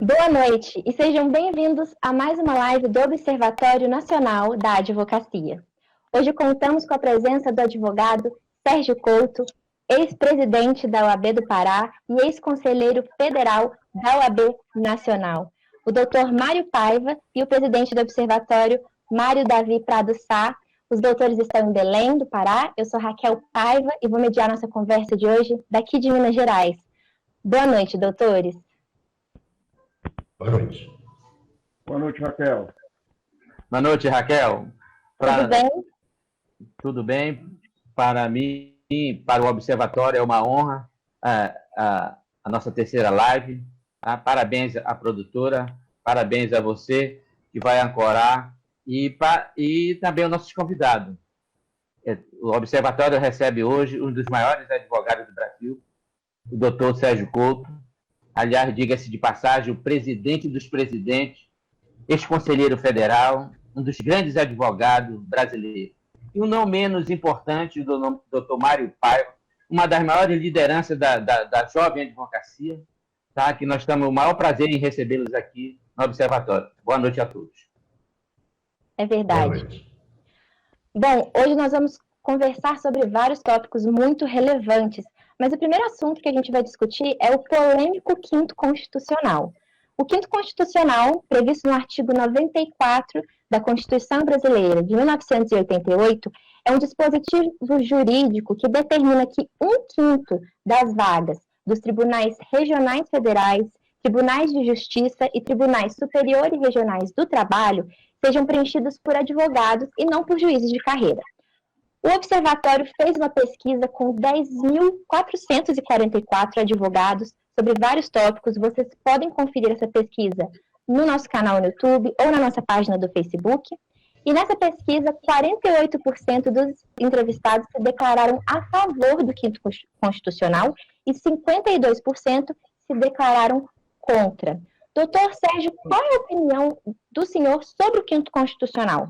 Boa noite e sejam bem-vindos a mais uma live do Observatório Nacional da Advocacia. Hoje contamos com a presença do advogado Sérgio Couto, ex-presidente da OAB do Pará e ex-conselheiro federal da OAB Nacional, o doutor Mário Paiva e o presidente do Observatório, Mário Davi Prado Sá. Os doutores estão em Belém, do Pará. Eu sou Raquel Paiva e vou mediar nossa conversa de hoje daqui de Minas Gerais. Boa noite, doutores. Boa noite. Boa noite, Raquel. Boa noite, Raquel. Tudo bem? Tudo bem. Para mim, para o Observatório, é uma honra a nossa terceira live. Parabéns à produtora, parabéns a você que vai ancorar e também aos nossos convidados. O Observatório recebe hoje um dos maiores advogados do Brasil, o doutor Sérgio Couto. Aliás, diga-se de passagem, o presidente dos presidentes, ex-conselheiro federal, um dos grandes advogados brasileiros. E um não menos importante, o doutor Mário Paiva, uma das maiores lideranças da jovem advocacia, tá? Que nós temos o maior prazer em recebê-los aqui no Observatório. Boa noite a todos. É verdade. Bom, hoje nós vamos conversar sobre vários tópicos muito relevantes, mas o primeiro assunto que a gente vai discutir é o polêmico Quinto Constitucional. O Quinto Constitucional, previsto no artigo 94 da Constituição Brasileira de 1988, é um dispositivo jurídico que determina que 1/5 das vagas dos tribunais regionais federais, tribunais de justiça e tribunais superiores e regionais do trabalho sejam preenchidos por advogados e não por juízes de carreira. O Observatório fez uma pesquisa com 10.444 advogados sobre vários tópicos. Vocês podem conferir essa pesquisa no nosso canal no YouTube ou na nossa página do Facebook. E nessa pesquisa, 48% dos entrevistados se declararam a favor do Quinto Constitucional e 52% se declararam contra. Doutor Sérgio, qual é a opinião do senhor sobre o Quinto Constitucional?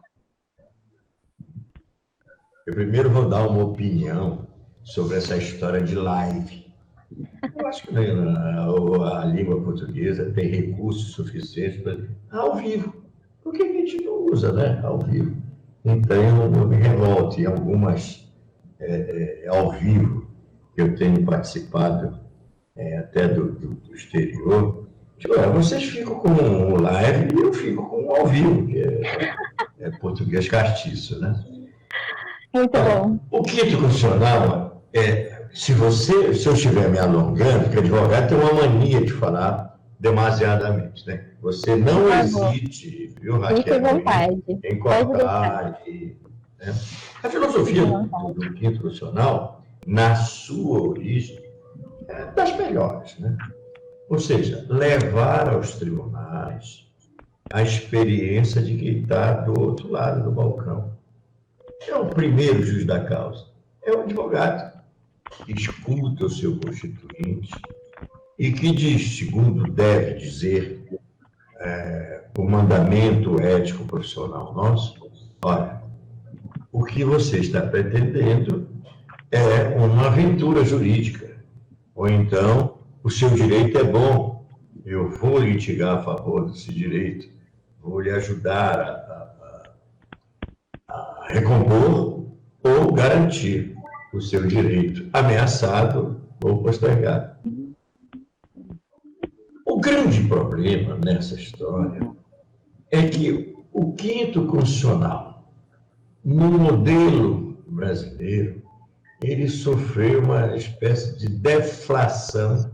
Eu primeiro vou dar uma opinião sobre essa história de live. Eu acho que a língua portuguesa tem recursos suficientes para ao vivo. Por que a gente não usa, né? Ao vivo. Então, eu me revolto em algumas ao vivo que eu tenho participado até do exterior. Tipo, vocês ficam com o live e eu fico com o ao vivo, que é português castiço, né? Muito bom. O Quinto Constitucional, se eu estiver me alongando, porque advogado tem uma mania de falar demasiadamente, né? Você não hesite, viu, Raquel, em cortar. Né? A filosofia do Quinto Constitucional, na sua origem, é das melhores, né? Ou seja, levar aos tribunais a experiência de quem está do outro lado do balcão. É o primeiro juiz da causa, é o advogado que escuta o seu constituinte e que diz, segundo deve dizer o mandamento ético profissional nosso, olha, o que você está pretendendo é uma aventura jurídica, ou então o seu direito é bom, eu vou litigar a favor desse direito, vou lhe ajudar a recompor ou garantir o seu direito ameaçado ou postergado. O grande problema nessa história é que o Quinto Constitucional, no modelo brasileiro, ele sofreu uma espécie de deflação,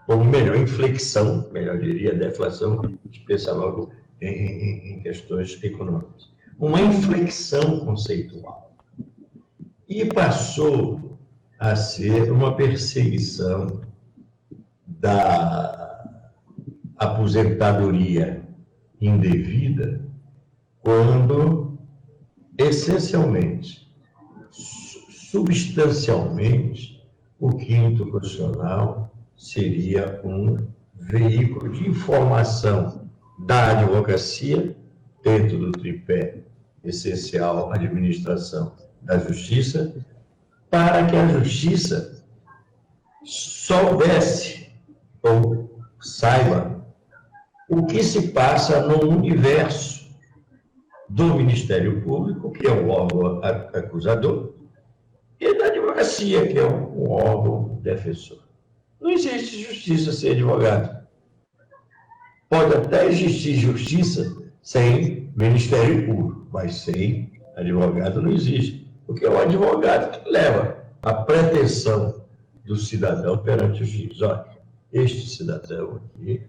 ou melhor, inflexão, melhor diria, deflação, pensa logo em questões econômicas. Uma inflexão conceitual. E passou a ser uma perseguição da aposentadoria indevida, quando, essencialmente, substancialmente, o Quinto Constitucional seria um veículo de informação da advocacia dentro do tripé essencial administração da justiça, para que a justiça soubesse ou saiba o que se passa no universo do Ministério Público, que é um órgão acusador, e da advocacia, que é um órgão defensor. Não existe justiça sem advogado. Pode até existir justiça sem Ministério Público, mas sem advogado não existe. Porque é o advogado que leva a pretensão do cidadão perante o juiz. Olha, este cidadão aqui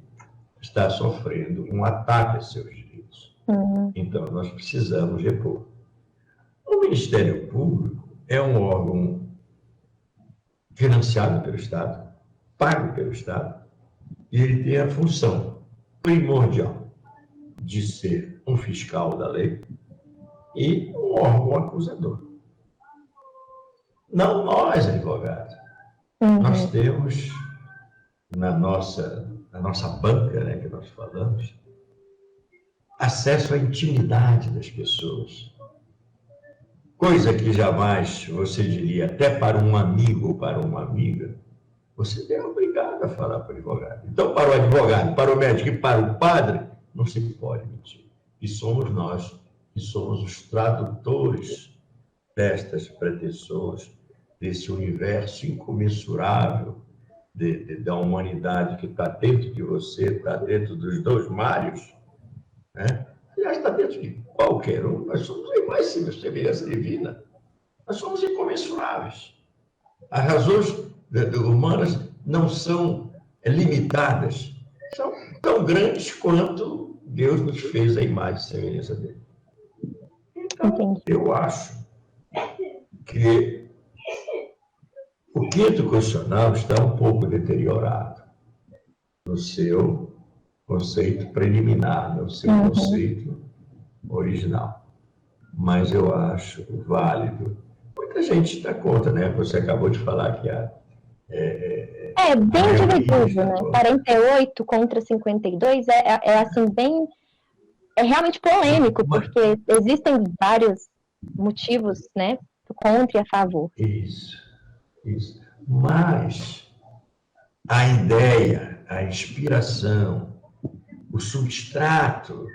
está sofrendo um ataque a seus direitos. Então, nós precisamos repor. O Ministério Público é um órgão financiado pelo Estado, pago pelo Estado, e ele tem a função primordial de ser um fiscal da lei e um órgão acusador. Não nós, advogados. Nós temos na nossa banca, né, que nós falamos, acesso à intimidade das pessoas. Coisa que jamais você diria, até para um amigo ou para uma amiga, você é obrigado a falar para o advogado. Então, para o advogado, para o médico e para o padre, não se pode mentir. E somos nós, que somos os tradutores destas pretensões, desse universo incomensurável da humanidade que está dentro de você, está dentro dos dois Mários, né? Aliás, está dentro de qualquer um. Nós somos iguais, sim, a semelhança divina. Nós somos incomensuráveis. As razões humanas não são limitadas, são tão grandes quanto Deus nos fez a imagem e semelhança dele. Então, eu acho que o quinto constitucional está um pouco deteriorado no seu conceito preliminar, no seu conceito original. Mas eu acho válido. Muita gente está contra, né? Você acabou de falar que bem dividido, né? 48 contra 52 assim, bem... É realmente polêmico, porque existem vários motivos, né? Contra e a favor. Isso. Mas a ideia, a inspiração, o substrato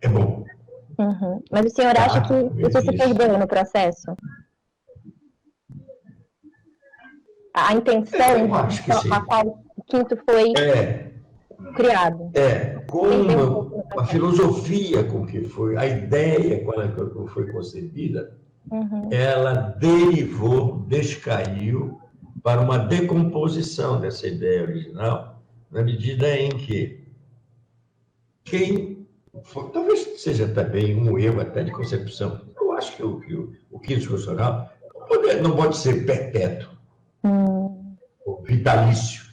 é bom. Mas o senhor acha que isso se perdeu no processo? A intenção a qual o quinto foi criado? Como a filosofia com que foi, a ideia com que foi concebida, ela descaiu para uma decomposição dessa ideia original, na medida em que talvez seja também um erro até de concepção. Eu acho que o quinto constitucional não pode ser perpétuo, ou vitalício.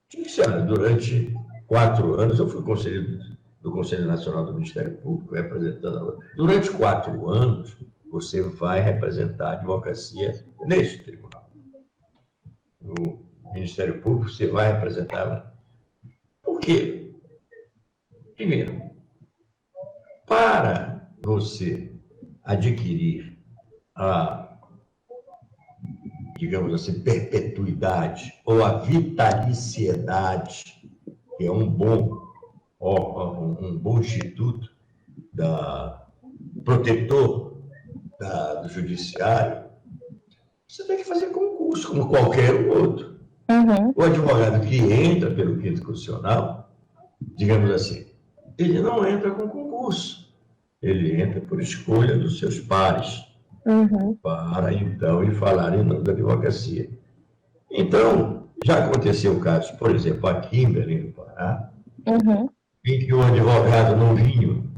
Tinha que ser, durante 4 anos, eu fui conselheiro do Conselho Nacional do Ministério Público, representando. Durante 4 anos, você vai representar a advocacia neste tribunal. No Ministério Público, você vai representar. Por quê? Primeiro, para você adquirir a, digamos assim, perpetuidade ou a vitaliciedade, que é um bom instituto protetor do judiciário, você tem que fazer concurso, como qualquer outro. O advogado que entra pelo quinto constitucional, digamos assim, ele não entra com concurso, ele entra por escolha dos seus pares, para então ele falar em nome da advocacia. Então, já aconteceu casos, por exemplo, aqui em Belém do Pará, em que o advogado novinho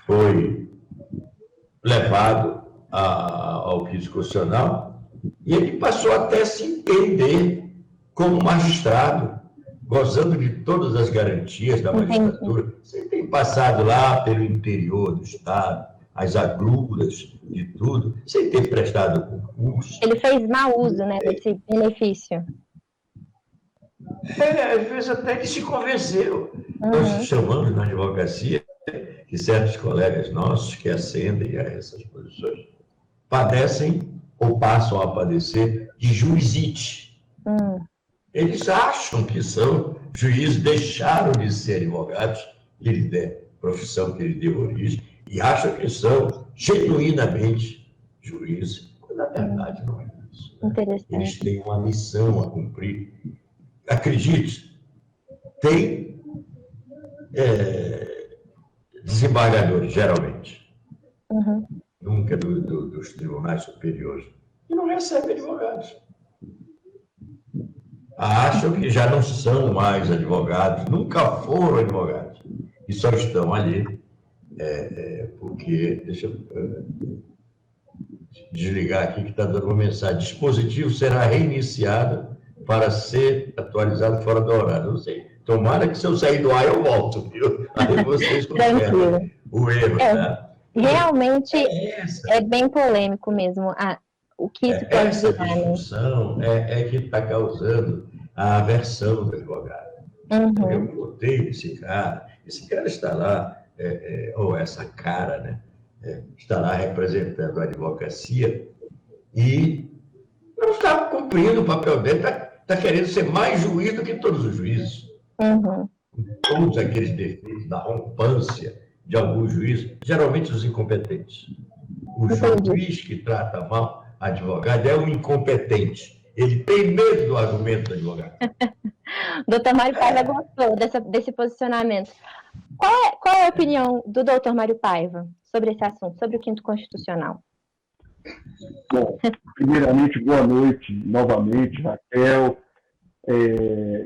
foi levado ao quinto constitucional e ele passou até a se entender como magistrado, gozando de todas as garantias da magistratura. Você tem passado lá pelo interior do Estado, as agruras de tudo, sem ter prestado concurso. Ele fez mau uso, né, desse benefício. Às vezes até que se convenceu. Nós chamamos na advocacia que certos colegas nossos que ascendem a essas posições padecem ou passam a padecer de juizite. Eles acham que são juízes, deixaram de ser advogados, que lhe der profissão que lhe deu origem, e acham que são genuinamente juízes, quando na verdade não é isso. Eles têm uma missão a cumprir. Acredite, tem desembargadores, geralmente, nunca dos tribunais superiores, que não recebem advogados. Acham que já não são mais advogados, nunca foram advogados, e só estão ali porque, deixa eu desligar aqui que está dando uma mensagem, dispositivo será reiniciado para ser atualizado fora do horário, não sei, tomara que se eu sair do ar eu volto, viu? Aí vocês consideram o erro, tá? Realmente é bem polêmico mesmo. O que isso pode essa virar, discussão que está causando a aversão do advogado. Eu odeio esse cara está lá, ou essa cara, né? Está lá representando a advocacia e não está cumprindo o papel dele, está querendo ser mais juiz do que todos os juízes. Todos aqueles defeitos da rompância de alguns juízes, geralmente os incompetentes. O juiz que trata mal advogado é um incompetente. Ele tem medo do argumento do advogado. Doutor Mário Paiva gostou desse posicionamento. Qual é a opinião do doutor Mário Paiva sobre esse assunto, sobre o quinto constitucional? Bom, primeiramente, boa noite novamente, Raquel.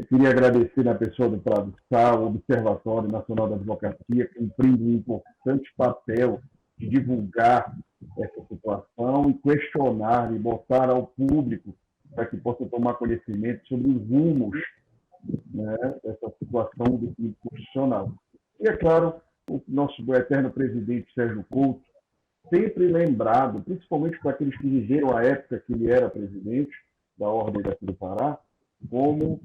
Queria agradecer na pessoa do Prado Sal, o Observatório Nacional da Advocacia, cumprindo um importante papel de divulgar essa situação e questionar e botar ao público para que possa tomar conhecimento sobre os rumos, né, dessa situação do quinto constitucional. E, é claro, o nosso eterno presidente Sérgio Couto, sempre lembrado, principalmente para aqueles que viveram a época que ele era presidente da Ordem daqui do Pará, como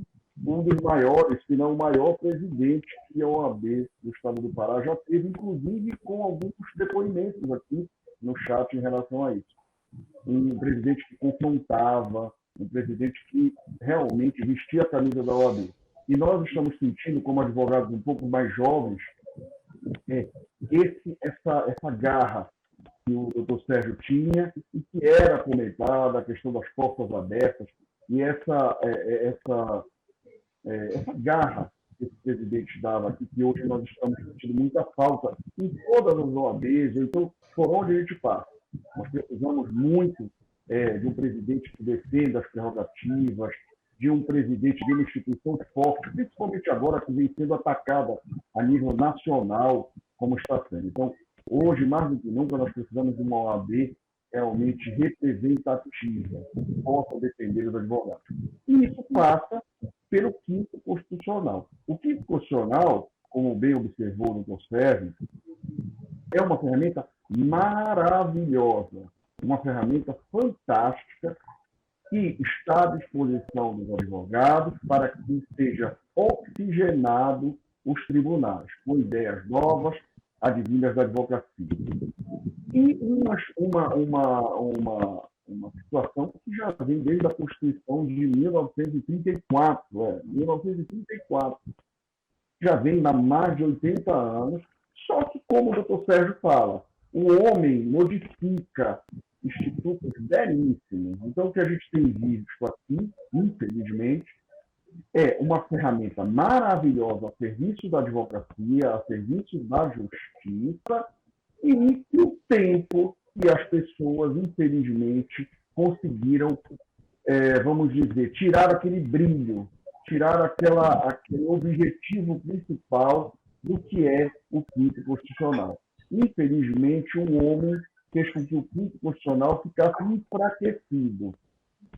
um dos maiores, se não o maior presidente que a OAB do Estado do Pará já teve, inclusive com alguns depoimentos aqui no chat em relação a isso. Um presidente que confrontava, um presidente que realmente vestia a camisa da OAB. E nós estamos sentindo, como advogados um pouco mais jovens, essa garra que o doutor Sérgio tinha e que era comentada, a questão das portas abertas, e essa garra que esse presidente dava aqui, que hoje nós estamos sentindo muita falta em todas as OABs, então, por onde a gente passa. Nós precisamos muito de um presidente que defenda as prerrogativas, de um presidente de uma instituição forte, principalmente agora que vem sendo atacada a nível nacional, como está sendo. Então, hoje, mais do que nunca, nós precisamos de uma OAB realmente representativa, que possa defender os advogados. E isso passa pelo quinto constitucional. O quinto constitucional, como bem observou o doutor Sérgio, é uma ferramenta maravilhosa, uma ferramenta fantástica que está à disposição dos advogados para que seja oxigenado os tribunais, com ideias novas, advindas da advocacia. E uma situação que já vem desde a Constituição de 1934, 1934, já vem há mais de 80 anos, só que, como o doutor Sérgio fala, o homem modifica institutos belíssimos. Então, o que a gente tem visto aqui, infelizmente, é uma ferramenta maravilhosa a serviço da advocacia, a serviço da justiça, e que o tempo e as pessoas, infelizmente, conseguiram, vamos dizer, tirar aquele brilho, tirar aquele objetivo principal do que é o quinto constitucional. Infelizmente, um homem fez com que o quinto constitucional ficasse enfraquecido.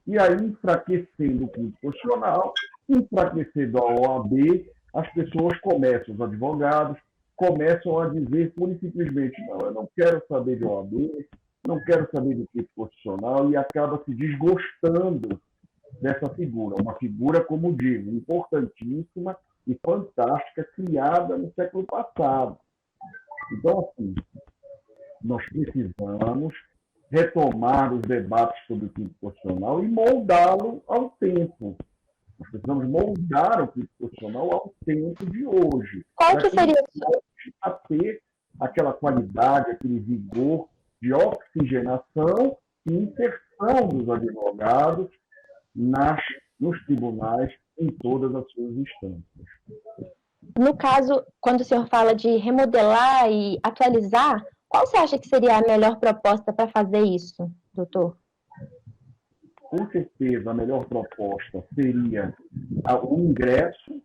E aí, enfraquecendo o quinto constitucional, enfraquecendo a OAB, as pessoas começam, os advogados, começam a dizer pura e simplesmente, não, eu não quero saber de OAB, não quero saber do quinto constitucional, e acaba se desgostando dessa figura. Uma figura, como digo, importantíssima e fantástica, criada no século passado. Então, assim, nós precisamos retomar os debates sobre o quinto constitucional e moldá-lo ao tempo. Nós precisamos moldar o crítico constitucional ao tempo de hoje. Qual que seria a ter aquela qualidade, aquele vigor de oxigenação e inserção dos advogados nos tribunais em todas as suas instâncias. No caso, quando o senhor fala de remodelar e atualizar, qual você acha que seria a melhor proposta para fazer isso, doutor? Com certeza, a melhor proposta seria o ingresso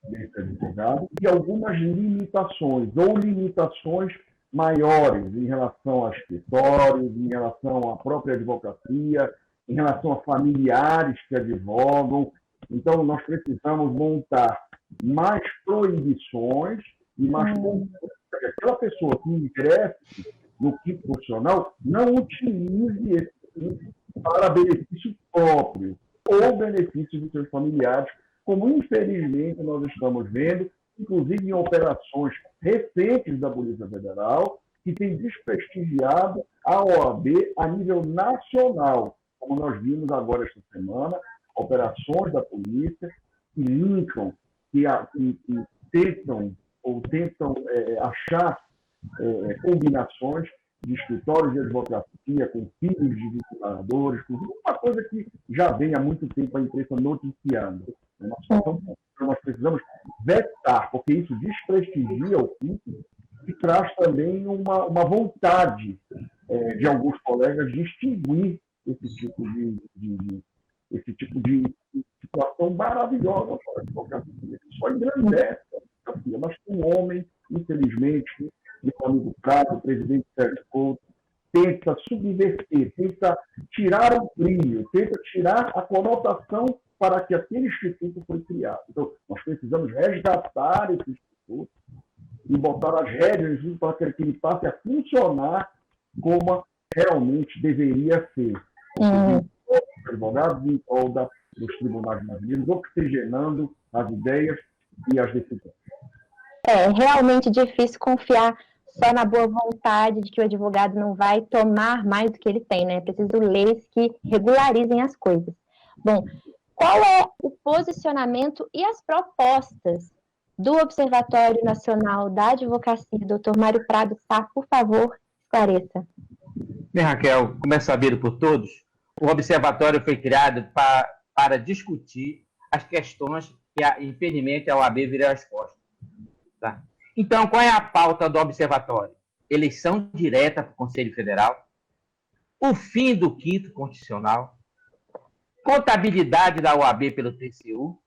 desse advogado e algumas limitações, ou limitações maiores em relação a escritórios, em relação à própria advocacia, em relação a familiares que advogam. Então, nós precisamos montar mais proibições e mais para que aquela pessoa que ingresse no quinto constitucional não utilize esse quinto para benefício próprio ou benefício dos seus familiares, como infelizmente nós estamos vendo, inclusive em operações recentes da Polícia Federal, que tem desprestigiado a OAB a nível nacional, como nós vimos agora esta semana, operações da polícia que linkam, que tentam achar combinações de escritórios de advocacia com filhos de vice-governadores, uma coisa que já vem há muito tempo a imprensa noticiando. Uma situação que nós precisamos vetar, porque isso desprestigia o quinto e traz também uma vontade de alguns colegas de extinguir esse tipo de situação maravilhosa para a advocacia. Só engrandece a advocacia, mas um homem, infelizmente, meu amigo Prado, o presidente Sérgio Couto, tenta subverter, tenta tirar o brilho, tenta tirar a conotação para que aquele instituto foi criado. Então, nós precisamos resgatar esse instituto e botar as rédeas para que ele passe a funcionar como realmente deveria ser. Os advogados em prol dos tribunais brasileiros, oxigenando as ideias e as decisões. É realmente difícil confiar só na boa vontade de que o advogado não vai tomar mais do que ele tem, né? É preciso leis que regularizem as coisas. Bom, qual é o posicionamento e as propostas do Observatório Nacional da Advocacia? Dr. Mário Prado Sá, por favor, esclareça. Bem, Raquel, como é sabido por todos, o Observatório foi criado para discutir as questões que, infelizmente, a OAB virou as costas. Tá? Então, qual é a pauta do Observatório? Eleição direta para o Conselho Federal, o fim do quinto constitucional, contabilidade da OAB pelo TCU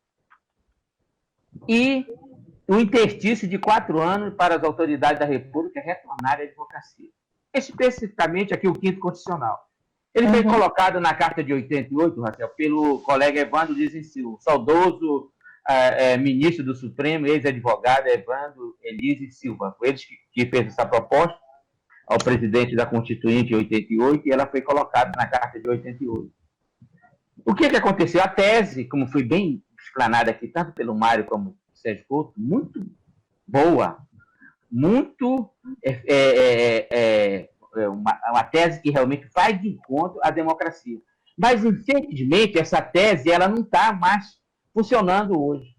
e o interstício de 4 anos para as autoridades da República retornarem à advocacia. Especificamente aqui o quinto constitucional. Ele foi colocado na Carta de 88, Raquel, pelo colega Evandro Lizzi Silva, saudoso ministro do Supremo, ex-advogado Evandro Lizzi Silva. Foi ele que fez essa proposta ao presidente da Constituinte em 88 e ela foi colocada na Carta de 88. O que aconteceu? A tese, como foi bem explanada aqui, tanto pelo Mário como pelo Sérgio Couto, muito boa, muito uma tese que realmente vai de encontro à democracia. Mas, infelizmente, essa tese ela não está mais funcionando hoje.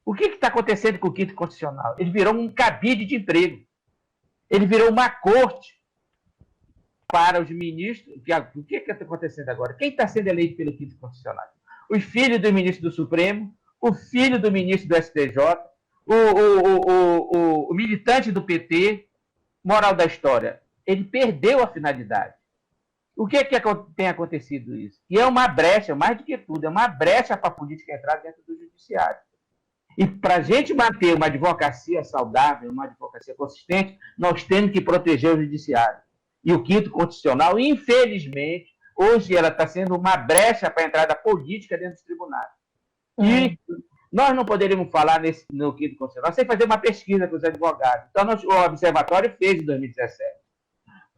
O que está acontecendo com o quinto constitucional? Ele virou um cabide de emprego. Ele virou uma corte para os ministros. O que está acontecendo agora? Quem está sendo eleito pelo quinto constitucional? Os filhos do ministro do Supremo, o filho do ministro do STJ, o militante do PT. Moral da história, ele perdeu a finalidade. O que tem acontecido isso? E é uma brecha, mais do que tudo, é uma brecha para a política entrar dentro do judiciário. E para a gente manter uma advocacia saudável, uma advocacia consistente, nós temos que proteger o judiciário. E o quinto constitucional, infelizmente, hoje ela está sendo uma brecha para a entrada política dentro dos tribunais. E nós não poderíamos falar no quinto constitucional sem fazer uma pesquisa com os advogados. Então, o Observatório fez em 2017.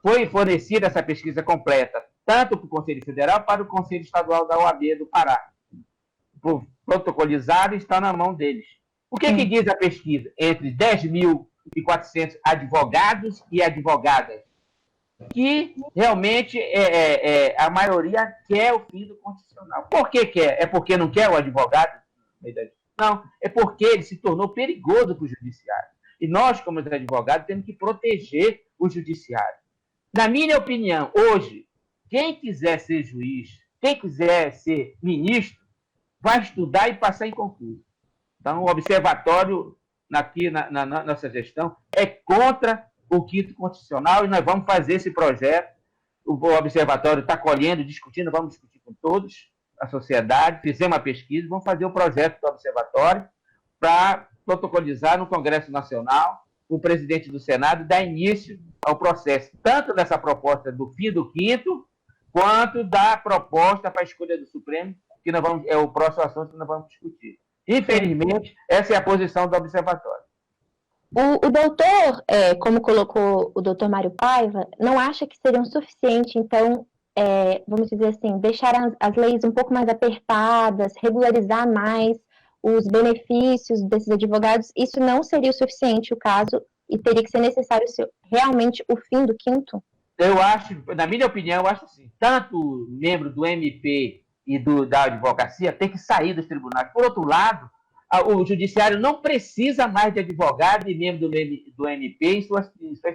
Foi fornecida essa pesquisa completa, tanto para o Conselho Federal para o Conselho Estadual da OAB do Pará. Protocolizado e está na mão deles. O que diz a pesquisa? Entre 10.400 advogados e advogadas que realmente a maioria quer o fim do constitucional. Por que quer? É porque não quer o advogado? Não, é porque ele se tornou perigoso para o judiciário. E nós, como advogados, temos que proteger o judiciário. Na minha opinião, hoje, quem quiser ser juiz, quem quiser ser ministro, vai estudar e passar em concurso. Então, o observatório, aqui na nossa gestão, é contra o quinto constitucional e nós vamos fazer esse projeto. O observatório está colhendo, discutindo, vamos discutir com todos, a sociedade, fizemos uma pesquisa, vamos fazer o projeto do observatório para protocolizar no Congresso Nacional, o presidente do Senado dar início ao processo, tanto dessa proposta do fim do quinto, quanto da proposta para a escolha do Supremo, que nós vamos, é o próximo assunto que nós vamos discutir. Infelizmente, essa é a posição do observatório. O doutor, como colocou o doutor Mário Paiva, não acha que seria suficiente, então, vamos dizer assim, deixar as leis um pouco mais apertadas, regularizar mais os benefícios desses advogados, isso não seria o suficiente o caso e teria que ser necessário realmente o fim do quinto? Eu acho, na minha opinião, eu acho assim, tanto membro do MP e da advocacia tem que sair dos tribunais. Por outro lado, o judiciário não precisa mais de advogado e membro do MP em suas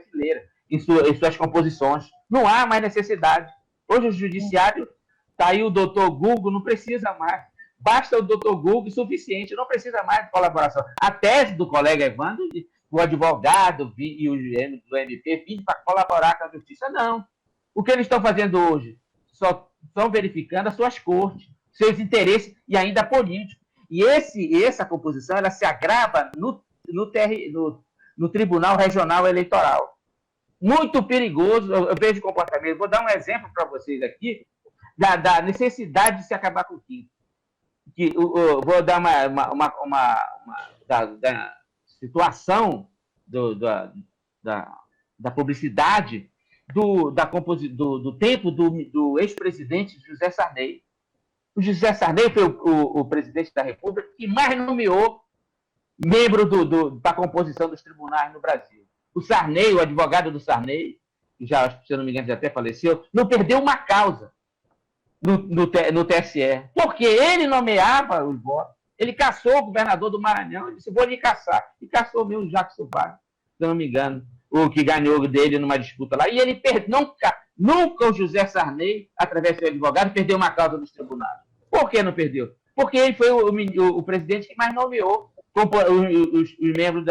fileiras, em suas composições. Não há mais necessidade. Hoje o judiciário, está aí o doutor Google, não precisa mais. Basta o doutor Google, suficiente, não precisa mais de colaboração. A tese do colega Evandro, o advogado e o do MP vêm para colaborar com a justiça, não. O que eles estão fazendo hoje? Só estão verificando as suas cortes, seus interesses e ainda políticos. E essa composição ela se agrava no Tribunal Regional Eleitoral. Muito perigoso, eu vejo comportamento. Vou dar um exemplo para vocês aqui da necessidade de se acabar com o quinto. Vou dar da situação da publicidade do tempo do ex-presidente José Sarney. O José Sarney foi o presidente da República que mais nomeou membro da composição dos tribunais no Brasil. O Sarney, o advogado do Sarney, que já, se eu não me engano, já até faleceu, não perdeu uma causa no TSE, porque ele nomeava os votos. Ele caçou o governador do Maranhão, ele disse, vou lhe caçar. E caçou mesmo o Jacques Soubart, se eu não me engano, o que ganhou dele numa disputa lá. E ele nunca o José Sarney, através do seu advogado, perdeu uma causa nos tribunais. Por que não perdeu? Porque ele foi o presidente que mais nomeou os membros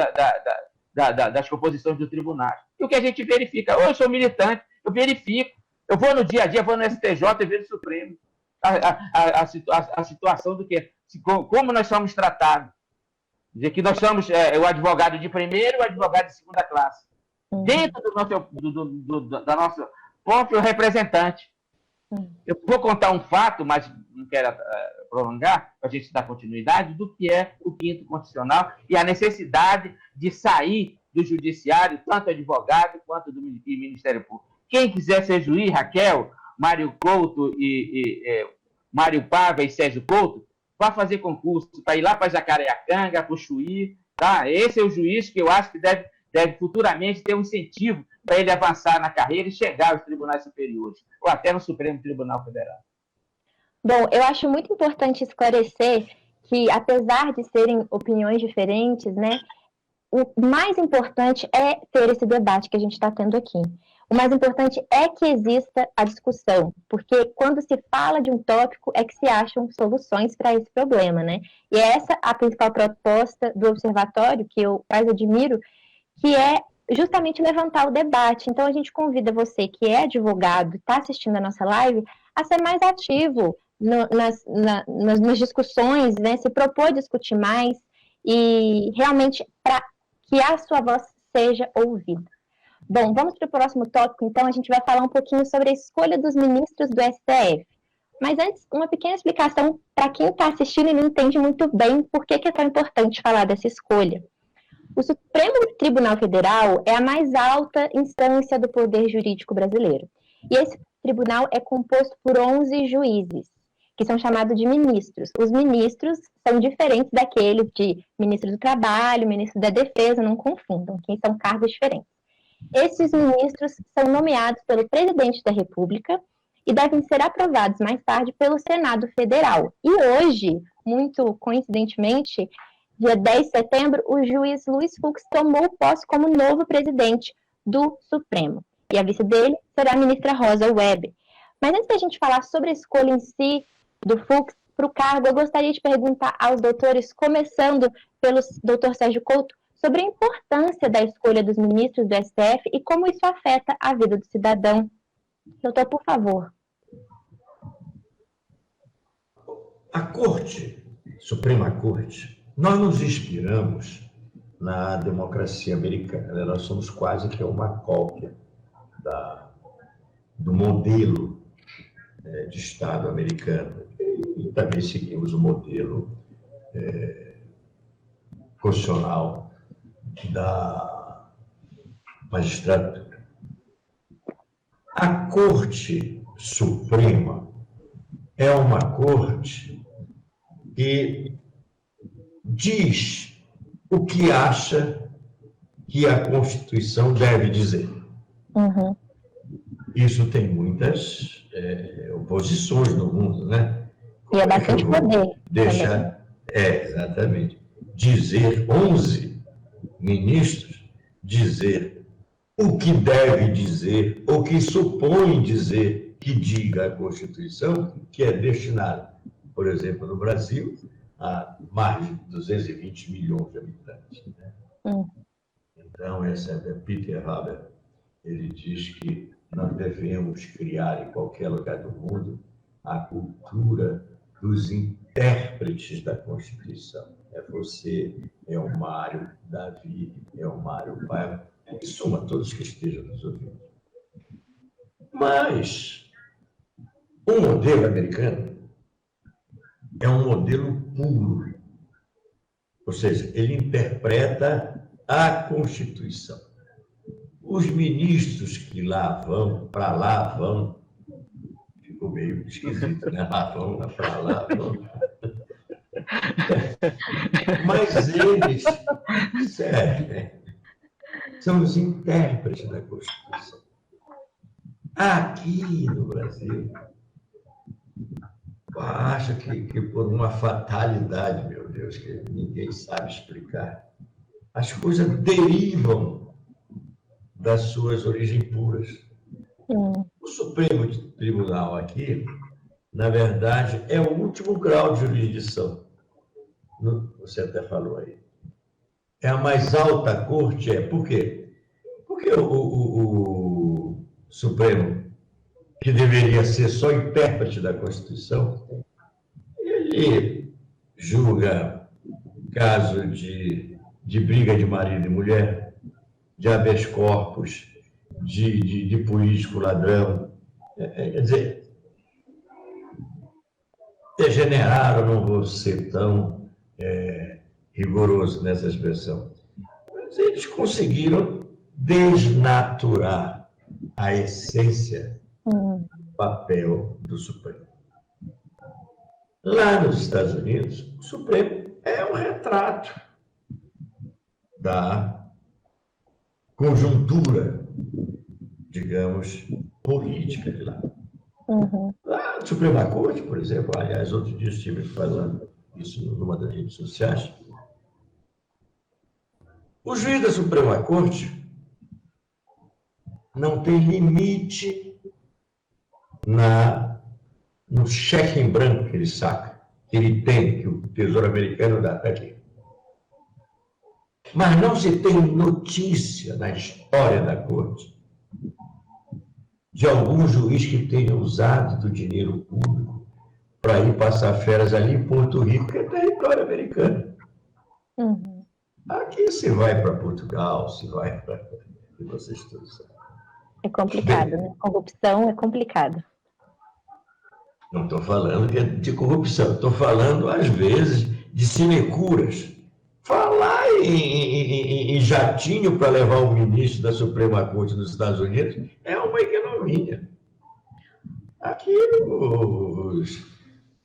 das composições do tribunal. E o que a gente verifica? Eu sou militante, eu verifico, eu vou no dia a dia, vou no STJ e vejo o Supremo. A situação do que? Como nós somos tratados. Dizer que nós somos o advogado de primeira e o advogado de segunda classe. Dentro da nossa próprio representante. Eu vou contar um fato, mas não quero prolongar, para a gente dar continuidade, do que é o quinto constitucional e a necessidade de sair do judiciário, tanto advogado quanto do Ministério Público. Quem quiser ser juiz, Raquel, Mário Couto Mário Paiva e Sérgio Couto, vá fazer concurso para ir lá para Jacareacanga, para o Chuí, tá? Esse é o juiz que eu acho que deve futuramente ter um incentivo para ele avançar na carreira e chegar aos tribunais superiores, ou até no Supremo Tribunal Federal. Bom, eu acho muito importante esclarecer que, apesar de serem opiniões diferentes, né, o mais importante é ter esse debate que a gente está tendo aqui. O mais importante é que exista a discussão, porque quando se fala de um tópico é que se acham soluções para esse problema, né? E é essa a principal proposta do observatório, que eu mais admiro, que é justamente levantar o debate. Então, a gente convida você que é advogado e está assistindo a nossa live a ser mais ativo nas discussões, né? Se propor discutir mais e realmente para que a sua voz seja ouvida. Bom, vamos para o próximo tópico, então a gente vai falar um pouquinho sobre a escolha dos ministros do STF. Mas antes, uma pequena explicação para quem está assistindo e não entende muito bem por que é tão importante falar dessa escolha. O Supremo Tribunal Federal é a mais alta instância do poder jurídico brasileiro. E esse tribunal é composto por 11 juízes, que são chamados de ministros. Os ministros são diferentes daqueles de ministro do Trabalho, ministro da Defesa, não confundam, que são cargos diferentes. Esses ministros são nomeados pelo presidente da República e devem ser aprovados mais tarde pelo Senado Federal. E hoje, muito coincidentemente, dia 10 de setembro, o juiz Luiz Fux tomou posse como novo presidente do Supremo. E a vice dele será a ministra Rosa Weber. Mas antes da gente falar sobre a escolha em si do Fux para o cargo, eu gostaria de perguntar aos doutores, começando pelo doutor Sérgio Couto, sobre a importância da escolha dos ministros do STF e como isso afeta a vida do cidadão. Doutor, por favor. A Corte, Suprema Corte, nós nos inspiramos na democracia americana. Nós somos quase que uma cópia do modelo de Estado americano. E também seguimos o modelo constitucional da magistratura. A Corte Suprema é uma corte que diz o que acha que a Constituição deve dizer. Uhum. Isso tem muitas oposições no mundo, né? E é bastante poder. Exatamente. Dizer 11 ministros, dizer o que deve dizer, ou que supõe dizer que diga a Constituição, que é destinada, por exemplo, no Brasil, a mais de 220 milhões de habitantes. Né? Então, esse é Peter Haber, ele diz que nós devemos criar em qualquer lugar do mundo a cultura dos intérpretes da Constituição. É você, é o Mário, Davi, é o Mário Paiva, em suma, todos que estejam nos ouvindo. Mas o modelo americano é um modelo puro, ou seja, ele interpreta a Constituição. Os ministros que lá vão, para lá vão, ficou meio esquisito, né? Lá vão, para lá vão. Mas eles, sério, são os intérpretes da Constituição. Aqui no Brasil, acho que por uma fatalidade, meu Deus, que ninguém sabe explicar, as coisas derivam das suas origens puras. O Supremo Tribunal aqui, na verdade, é o último grau de jurisdição. Você até falou aí. É a mais alta corte, Por quê? Porque o Supremo, que deveria ser só intérprete da Constituição, ele julga caso de briga de marido e mulher, de habeas corpus, de político ladrão. Quer dizer, degeneraram, não vou ser tão rigoroso nessa expressão, mas eles conseguiram desnaturar a essência do papel do Supremo. Lá nos Estados Unidos, o Supremo é um retrato da conjuntura, digamos, política de lá. Lá no Suprema Corte, por exemplo, aliás, outro dia estive falando isso numa das redes sociais, o juiz da Suprema Corte não tem limite no cheque em branco que ele saca, que ele tem, que o Tesouro Americano dá aqui. Mas não se tem notícia na história da Corte de algum juiz que tenha usado do dinheiro público para ir passar férias ali em Porto Rico, que é território americano. Aqui se vai para Portugal, se vai para... Vocês todos sabem. É complicado, né? Corrupção é complicado. Não estou falando de corrupção, estou falando, às vezes, de sinecuras. Falar em jatinho para levar o ministro da Suprema Corte dos Estados Unidos é uma ignomínia. Aqui,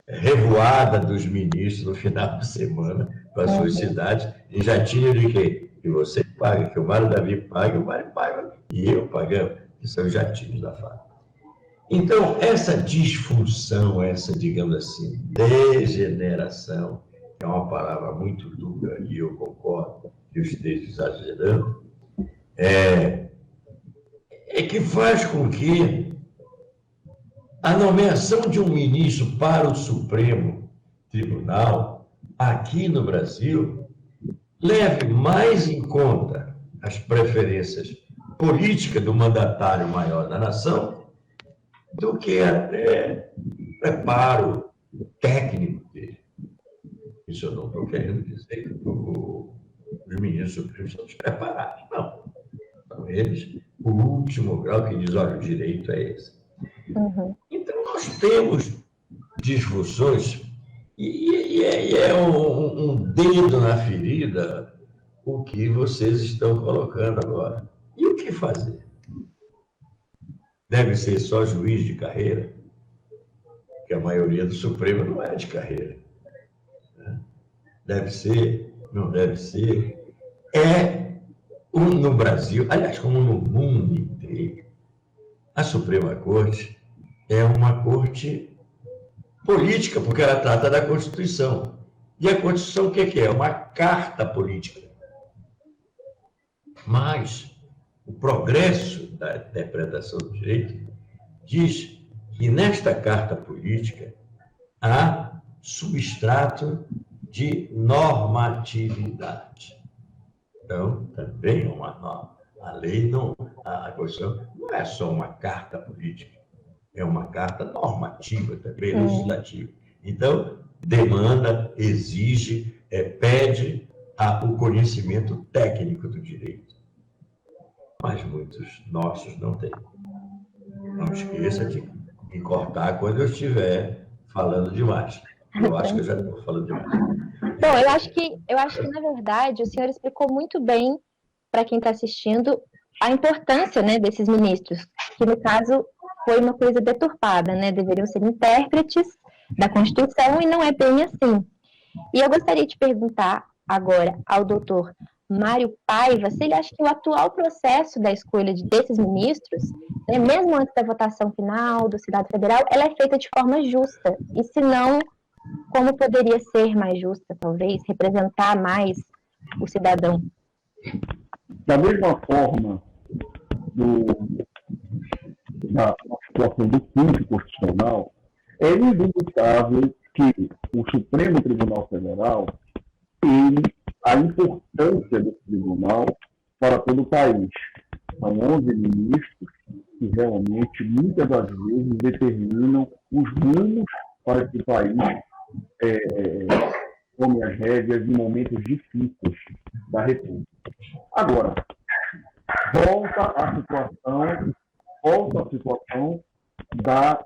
revoada dos ministros no final de semana para as suas cidades, em jatinho de quê? que você paga, que o Mário Davi paga, o Mário paga, e eu pagamos, que são os jatinhos da FAP. Então, essa disfunção, essa, digamos assim, degeneração, que é uma palavra muito dura, e eu concordo que eu esteja exagerando, é que faz com que a nomeação de um ministro para o Supremo Tribunal, aqui no Brasil, leve mais em conta as preferências políticas do mandatário maior da nação do que até preparo técnico dele. Isso eu não estou querendo dizer que os ministros supremos são despreparados. Não. São eles o último grau que diz, olha, o direito é esse. Uhum. Então, nós temos discussões e é um dedo na ferida o que vocês estão colocando agora. E o que fazer? Deve ser só juiz de carreira? Porque a maioria do Supremo não é de carreira. Deve ser, não deve ser. No Brasil, aliás, como no mundo inteiro, a Suprema Corte é uma corte política, porque ela trata da Constituição. E a Constituição o que é? Uma carta política. Mas o progresso da interpretação do direito diz que nesta carta política há substrato de normatividade. Então, também é uma norma. A lei não, a Constituição não é só uma carta política, é uma carta normativa também, legislativa. Então, demanda, exige, pede o conhecimento técnico do direito. Mas muitos nossos não têm. Não esqueça de me cortar quando eu estiver falando demais. Eu acho que eu já estou falando demais. Bom, eu acho que, na verdade, o senhor explicou muito bem para quem está assistindo a importância, né, desses ministros, que, no caso, foi uma coisa deturpada, né? Deveriam ser intérpretes da Constituição e não é bem assim. E eu gostaria de perguntar agora ao doutor Mário Paiva se ele acha que o atual processo da escolha desses ministros, né, mesmo antes da votação final do Senado Federal, ela é feita de forma justa. E se não, como poderia ser mais justa, talvez, representar mais o cidadão? Da mesma forma na situação do cunho constitucional, é indubitável que o Supremo Tribunal Federal tem a importância do tribunal para todo o país. São 11 ministros que realmente, muitas das vezes, determinam os rumos para que o país tome as rédeas em momentos difíceis da República. Agora, volta a situação da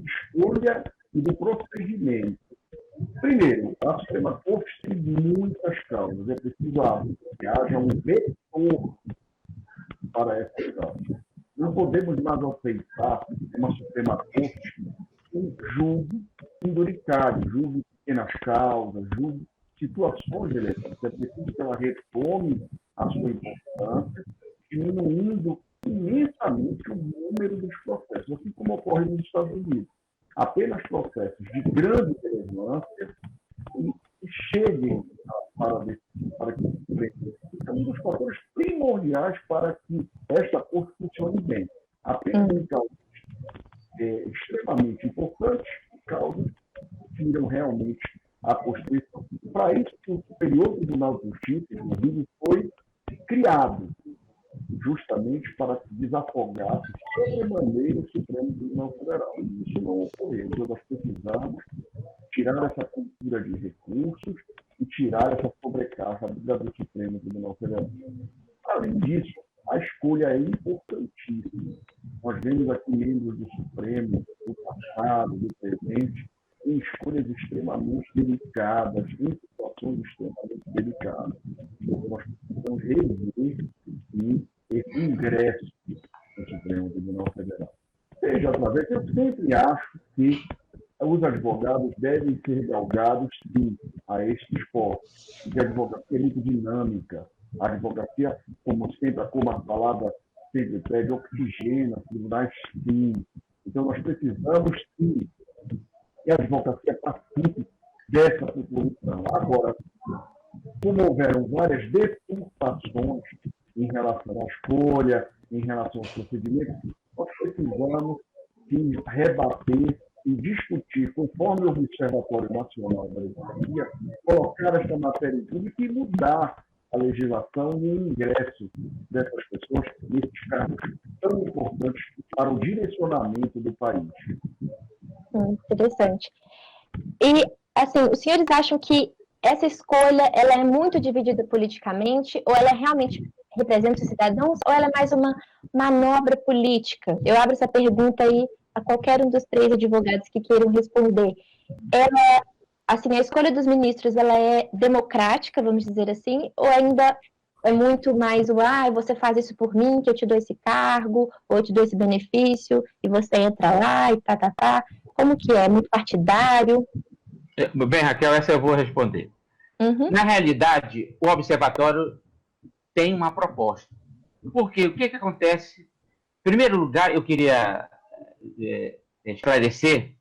escolha e do procedimento. Primeiro, a Suprema Corte tem muitas causas. É preciso que haja um vetor para essas causas. Não podemos mais aceitar uma Suprema Corte que julgue penduricário, julgue pequenas causas, julgue situações relevantes. É preciso que ela retome a sua importância, diminuindo imensamente o número dos processos, assim como ocorre nos Estados Unidos. Apenas processos de grande relevância e cheguem para que é um dos fatores primordiais para que esta corte funcione bem. Apenas em causas extremamente importantes, causas que tiram realmente a Constituição. Para isso, o Superior Tribunal de Justiça, inclusive, foi criado justamente para que desafogasse sobremaneira o Supremo Tribunal Federal. E isso não ocorreu. Então, nós precisamos tirar essa cultura de recursos e tirar essa sobrecarga do Supremo Tribunal Federal. Além disso, a escolha é importantíssima. Nós vemos aqui membros do Supremo, do passado, do presente, em escolhas extremamente delicadas, em situações extremamente delicadas. Então, nós precisamos rever esse ingresso no Supremo Tribunal Federal. Seja através, eu sempre acho que os advogados devem ser galgados, sim, a estes postos. Porque a advocacia é muito dinâmica. A advocacia, como sempre, como a palavra sempre pede, oxigena, tribunais sim. Então, nós precisamos sim que a advocacia participe dessa população. Agora, como houveram várias deturpações em relação à escolha, em relação aos procedimentos, nós precisamos sim, rebater e discutir, conforme o Observatório Nacional da Advocacia, colocar esta matéria em público e mudar a legislação e o ingresso dessas pessoas nesses cargos tão importantes para o direcionamento do país. Interessante. E, assim, os senhores acham que essa escolha ela é muito dividida politicamente, ou ela realmente representa os cidadãos, ou ela é mais uma manobra política? Eu abro essa pergunta aí a qualquer um dos 3 advogados que queiram responder. Ela, assim, a escolha dos ministros, ela é democrática, vamos dizer assim, ou ainda é muito mais você faz isso por mim, que eu te dou esse cargo, ou eu te dou esse benefício, e você entra lá e tá. Como que é? Muito partidário? Bem, Raquel, essa eu vou responder. Uhum. Na realidade, o Observatório tem uma proposta. Porque o que acontece? Em primeiro lugar, eu queria esclarecer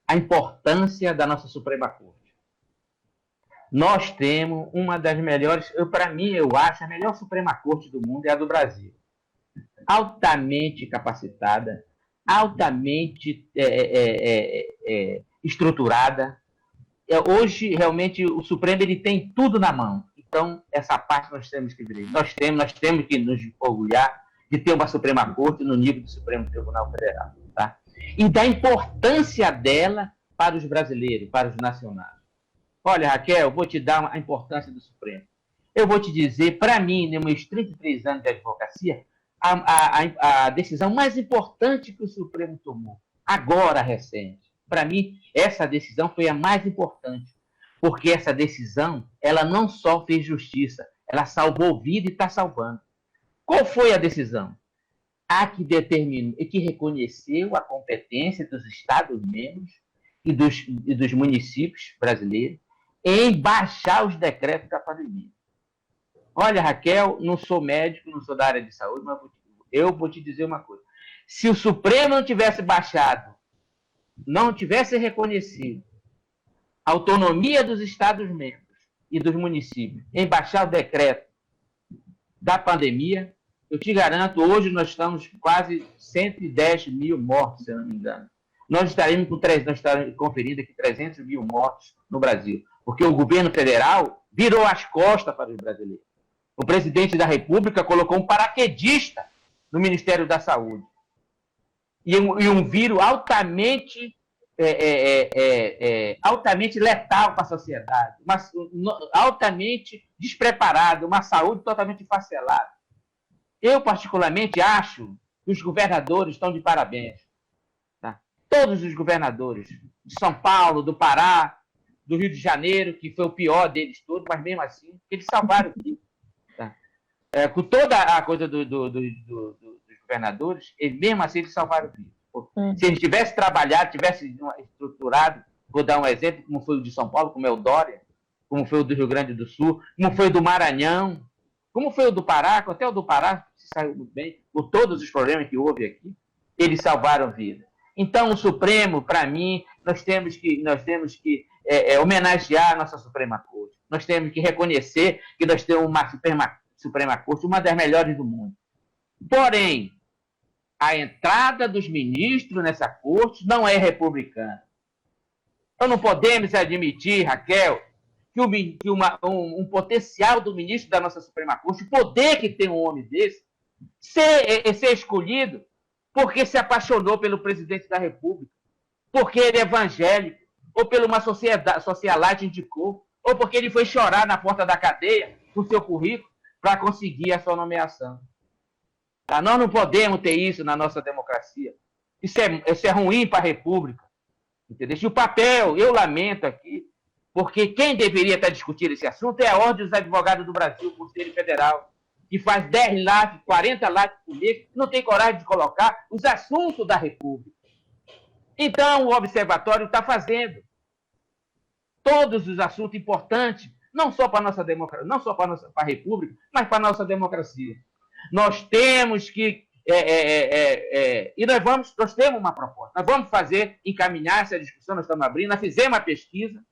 a importância da nossa Suprema Corte. Nós temos uma das melhores, para mim, eu acho, a melhor Suprema Corte do mundo é a do Brasil. Altamente capacitada, altamente estruturada. Hoje, realmente, o Supremo ele tem tudo na mão. Então, essa parte nós temos que ver. Nós temos que nos orgulhar de ter uma Suprema Corte no nível do Supremo Tribunal Federal. Tá? E da importância dela para os brasileiros, para os nacionais. Olha, Raquel, eu vou te dar a importância do Supremo. Eu vou te dizer, para mim, nos meus 33 anos de advocacia, a decisão mais importante que o Supremo tomou, agora recente, para mim, essa decisão foi a mais importante, porque essa decisão, ela não só fez justiça, ela salvou vida e está salvando. Qual foi a decisão? A que determinou e que reconheceu a competência dos Estados-membros e dos municípios brasileiros em baixar os decretos da pandemia. Olha, Raquel, não sou médico, não sou da área de saúde, mas eu vou te dizer uma coisa. Se o Supremo não tivesse baixado, não tivesse reconhecido a autonomia dos Estados-membros e dos municípios em baixar o decreto da pandemia, eu te garanto, hoje nós estamos quase 110 mil mortos, se eu não me engano. Nós estaremos conferindo aqui 300 mil mortos no Brasil, porque o governo federal virou as costas para os brasileiros. O presidente da República colocou um paraquedista no Ministério da Saúde. E um vírus altamente letal para a sociedade, altamente despreparado, uma saúde totalmente esfacelada. Eu, particularmente, acho que os governadores estão de parabéns. Tá? Todos os governadores de São Paulo, do Pará, do Rio de Janeiro, que foi o pior deles todos, mas mesmo assim, eles salvaram o Rio. Tá? Com toda a coisa dos governadores, mesmo assim, eles salvaram o Rio. Se eles tivessem trabalhado, tivessem estruturado, vou dar um exemplo, como foi o de São Paulo, como é o Dória, como foi o do Rio Grande do Sul, como foi o do Maranhão, como foi o do Pará, até o do Pará se saiu muito bem, por todos os problemas que houve aqui, eles salvaram vida. Então, o Supremo, para mim, nós temos que homenagear a nossa Suprema Corte. Nós temos que reconhecer que nós temos uma Suprema Corte, uma das melhores do mundo. Porém, a entrada dos ministros nessa corte não é republicana. Então, não podemos admitir, Raquel, que um potencial do ministro da nossa Suprema Corte, o poder que tem um homem desse, ser escolhido porque se apaixonou pelo presidente da República, porque ele é evangélico, ou pela uma socialite indicou, ou porque ele foi chorar na porta da cadeia com seu currículo para conseguir a sua nomeação. Tá? Nós não podemos ter isso na nossa democracia. Isso é ruim para a República. Entendeu? E o papel, eu lamento aqui, porque quem deveria estar discutindo esse assunto é a Ordem dos Advogados do Brasil, o Conselho Federal, que faz 10 lives, 40 lives por mês, não tem coragem de colocar os assuntos da República. Então, o Observatório está fazendo todos os assuntos importantes não só para a nossa democracia, não só para a República, mas para a nossa democracia. Nós temos que e nós temos uma proposta. Nós vamos encaminhar essa discussão, nós estamos abrindo, nós fizemos uma pesquisa,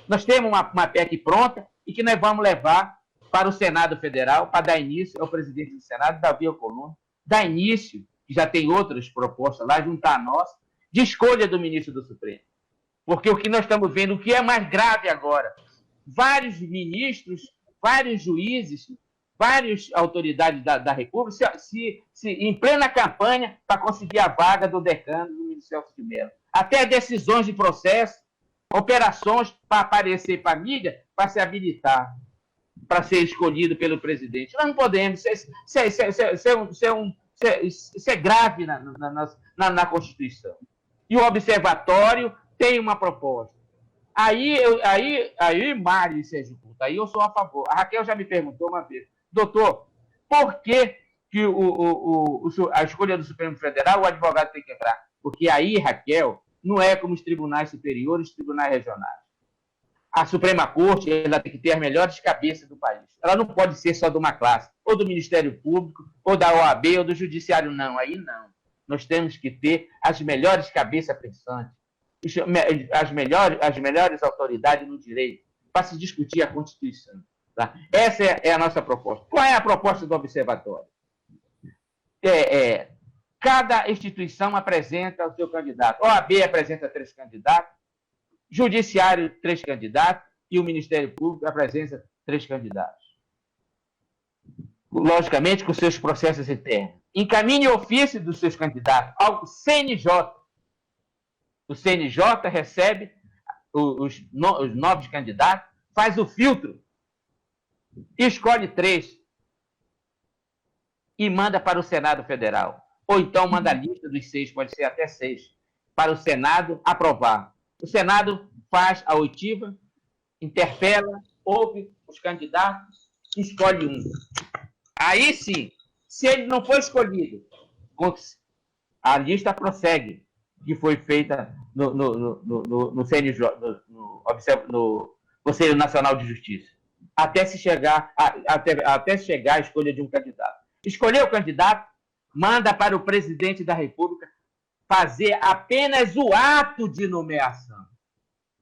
nós temos uma PEC pronta e que nós vamos levar para o Senado Federal, para dar início ao presidente do Senado, Davi Alcolumbre, dar início, que já tem outras propostas lá, juntar a nossa, de escolha do ministro do Supremo. Porque o que nós estamos vendo, o que é mais grave agora, vários ministros, vários juízes, várias autoridades da República se em plena campanha para conseguir a vaga do decano do ministro Celso de Mello. Até decisões de processo, operações para aparecer para a mídia, para se habilitar, para ser escolhido pelo presidente. Nós não podemos. Isso é grave na Constituição. E o Observatório tem uma proposta. Aí Mário e Sérgio Couto, aí eu sou a favor. A Raquel já me perguntou uma vez, doutor, por que a escolha do Supremo Federal o advogado tem que entrar? Porque aí, Raquel, não é como os tribunais superiores, os tribunais regionais. A Suprema Corte ela tem que ter as melhores cabeças do país. Ela não pode ser só de uma classe, ou do Ministério Público, ou da OAB, ou do Judiciário, não. Aí não. Nós temos que ter as melhores cabeças pensantes, as melhores autoridades no direito, para se discutir a Constituição. Tá? Essa é a nossa proposta. Qual é a proposta do Observatório? Cada instituição apresenta o seu candidato. A OAB apresenta 3 candidatos, Judiciário 3 candidatos e o Ministério Público apresenta 3 candidatos. Logicamente, com seus processos internos. Encaminhe o ofício dos seus candidatos ao CNJ. O CNJ recebe os novos candidatos, faz o filtro, escolhe 3 e manda para o Senado Federal. Ou então manda a lista dos 6, pode ser até 6, para o Senado aprovar. O Senado faz a oitiva, interpela, ouve os candidatos, escolhe um. Aí sim, se ele não for escolhido, a lista prossegue, que foi feita no CNJ, no Conselho Nacional de Justiça, até chegar a escolha de um candidato. Escolher o candidato, manda para o presidente da República fazer apenas o ato de nomeação.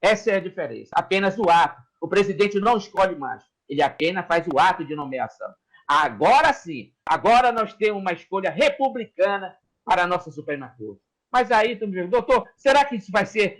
Essa é a diferença. Apenas o ato. O presidente não escolhe mais. Ele apenas faz o ato de nomeação. Agora sim. Agora nós temos uma escolha republicana para a nossa Suprema Corte. Mas aí, tu me diz, doutor, será que isso vai ser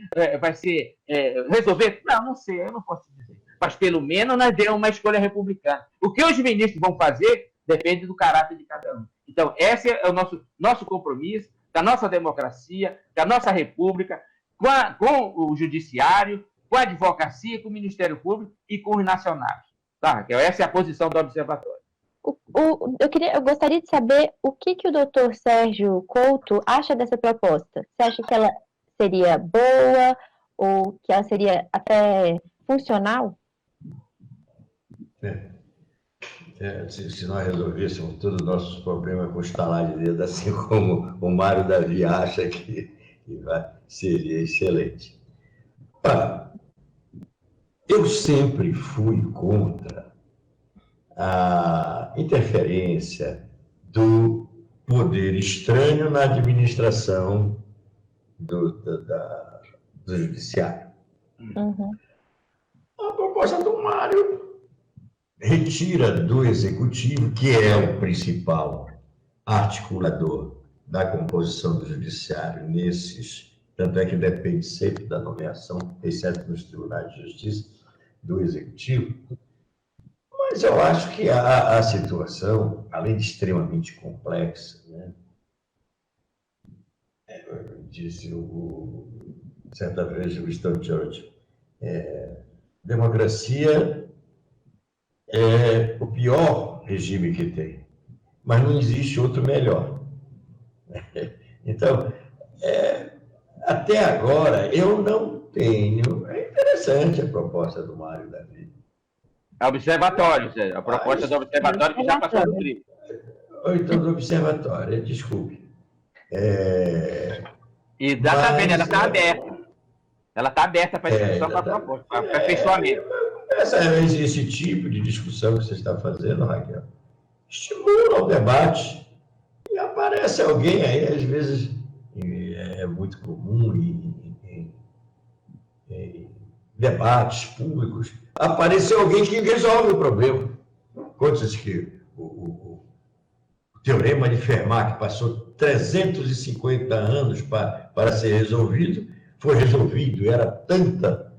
resolver? Não sei, eu não posso dizer. Mas pelo menos nós demos uma escolha republicana. O que os ministros vão fazer depende do caráter de cada um. Então, esse é o nosso compromisso da nossa democracia, da nossa república, com o judiciário, com a advocacia, com o Ministério Público e com os nacionais. Tá, Raquel? Essa é a posição do Observatório. Eu gostaria de saber o que o doutor Sérgio Couto acha dessa proposta. Você acha que ela seria boa ou que ela seria até funcional? Se nós resolvêssemos todos os nossos problemas com estalar de dedo, assim como o Mário Davi acha que seria excelente. Olha, eu sempre fui contra a interferência do poder estranho na administração do judiciário. Uhum. A proposta do Mário retira do executivo, que é o principal articulador da composição do judiciário tanto é que depende sempre da nomeação, exceto nos tribunais de justiça, do executivo. Mas eu acho que a situação, além de extremamente complexa, né? Disse certa vez o Winston Churchill, democracia é o pior regime que tem, mas não existe outro melhor. Então, até agora, eu não tenho... É interessante a proposta do Mário Davi. Observatório, a proposta do Observatório que já passou no crivo. Ou então do Observatório, desculpe. E ela está aberta. Ela está aberta para discussão, para proposta, para aperfeiçoamento. esse tipo de discussão que você está fazendo, Raquel, estimula o debate. E aparece alguém aí, às vezes é muito comum em debates públicos, aparecer alguém que resolve o problema. Conta-se que o Teorema de Fermat, que passou 350 anos para ser resolvido, foi resolvido, era tanta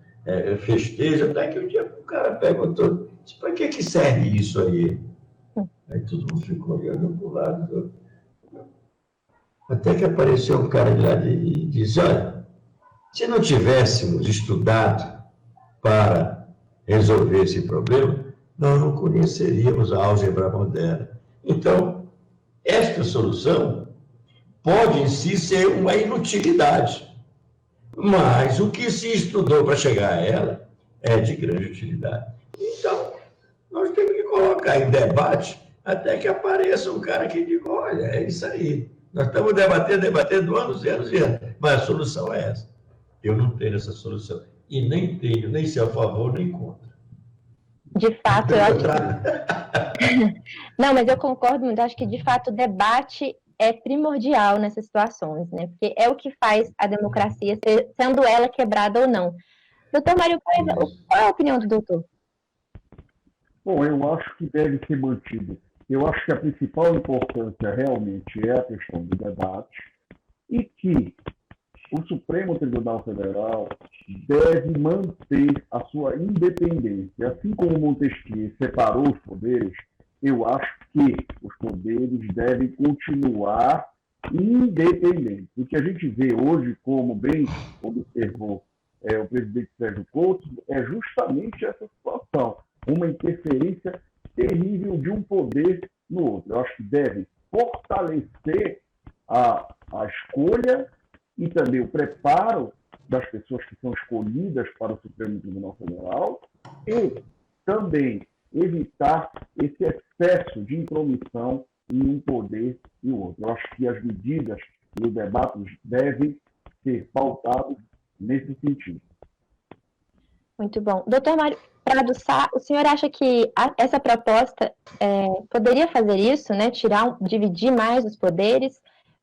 festejo, até que um dia o cara perguntou, para que serve isso aí? Aí todo mundo ficou olhando para o lado. Até que apareceu um cara de lá e disse, olha, se não tivéssemos estudado para resolver esse problema, nós não conheceríamos a álgebra moderna. Então, esta solução pode em si ser uma inutilidade, mas o que se estudou para chegar a ela é de grande utilidade. Então, nós temos que colocar em debate até que apareça um cara que diga, olha, é isso aí. Nós estamos debatendo anos e anos e anos, mas a solução é essa. Eu não tenho essa solução. E nem ser a favor, nem contra. De fato, eu acho que... Não, mas eu concordo muito. Acho que, de fato, o debate é primordial nessas situações, né? Porque é o que faz a democracia, sendo ela quebrada ou não. Doutor Mário Paiva, qual é a opinião do doutor? Bom, eu acho que deve ser mantido. Eu acho que a principal importância realmente é a questão do debate e que o Supremo Tribunal Federal deve manter a sua independência. Assim como Montesquieu separou os poderes, eu acho que os poderes devem continuar independentes. O que a gente vê hoje, como bem observou o presidente Sérgio Couto, é justamente essa situação, uma interferência terrível de um poder no outro. Eu acho que deve fortalecer a escolha e também o preparo das pessoas que são escolhidas para o Supremo Tribunal Federal e também evitar esse excesso de intromissão em um poder e o outro. Eu acho que as medidas e os debates devem ser pautados nesse sentido. Muito bom. Doutor Mário Prado Sá, o senhor acha que essa proposta poderia fazer isso, né? Dividir mais os poderes?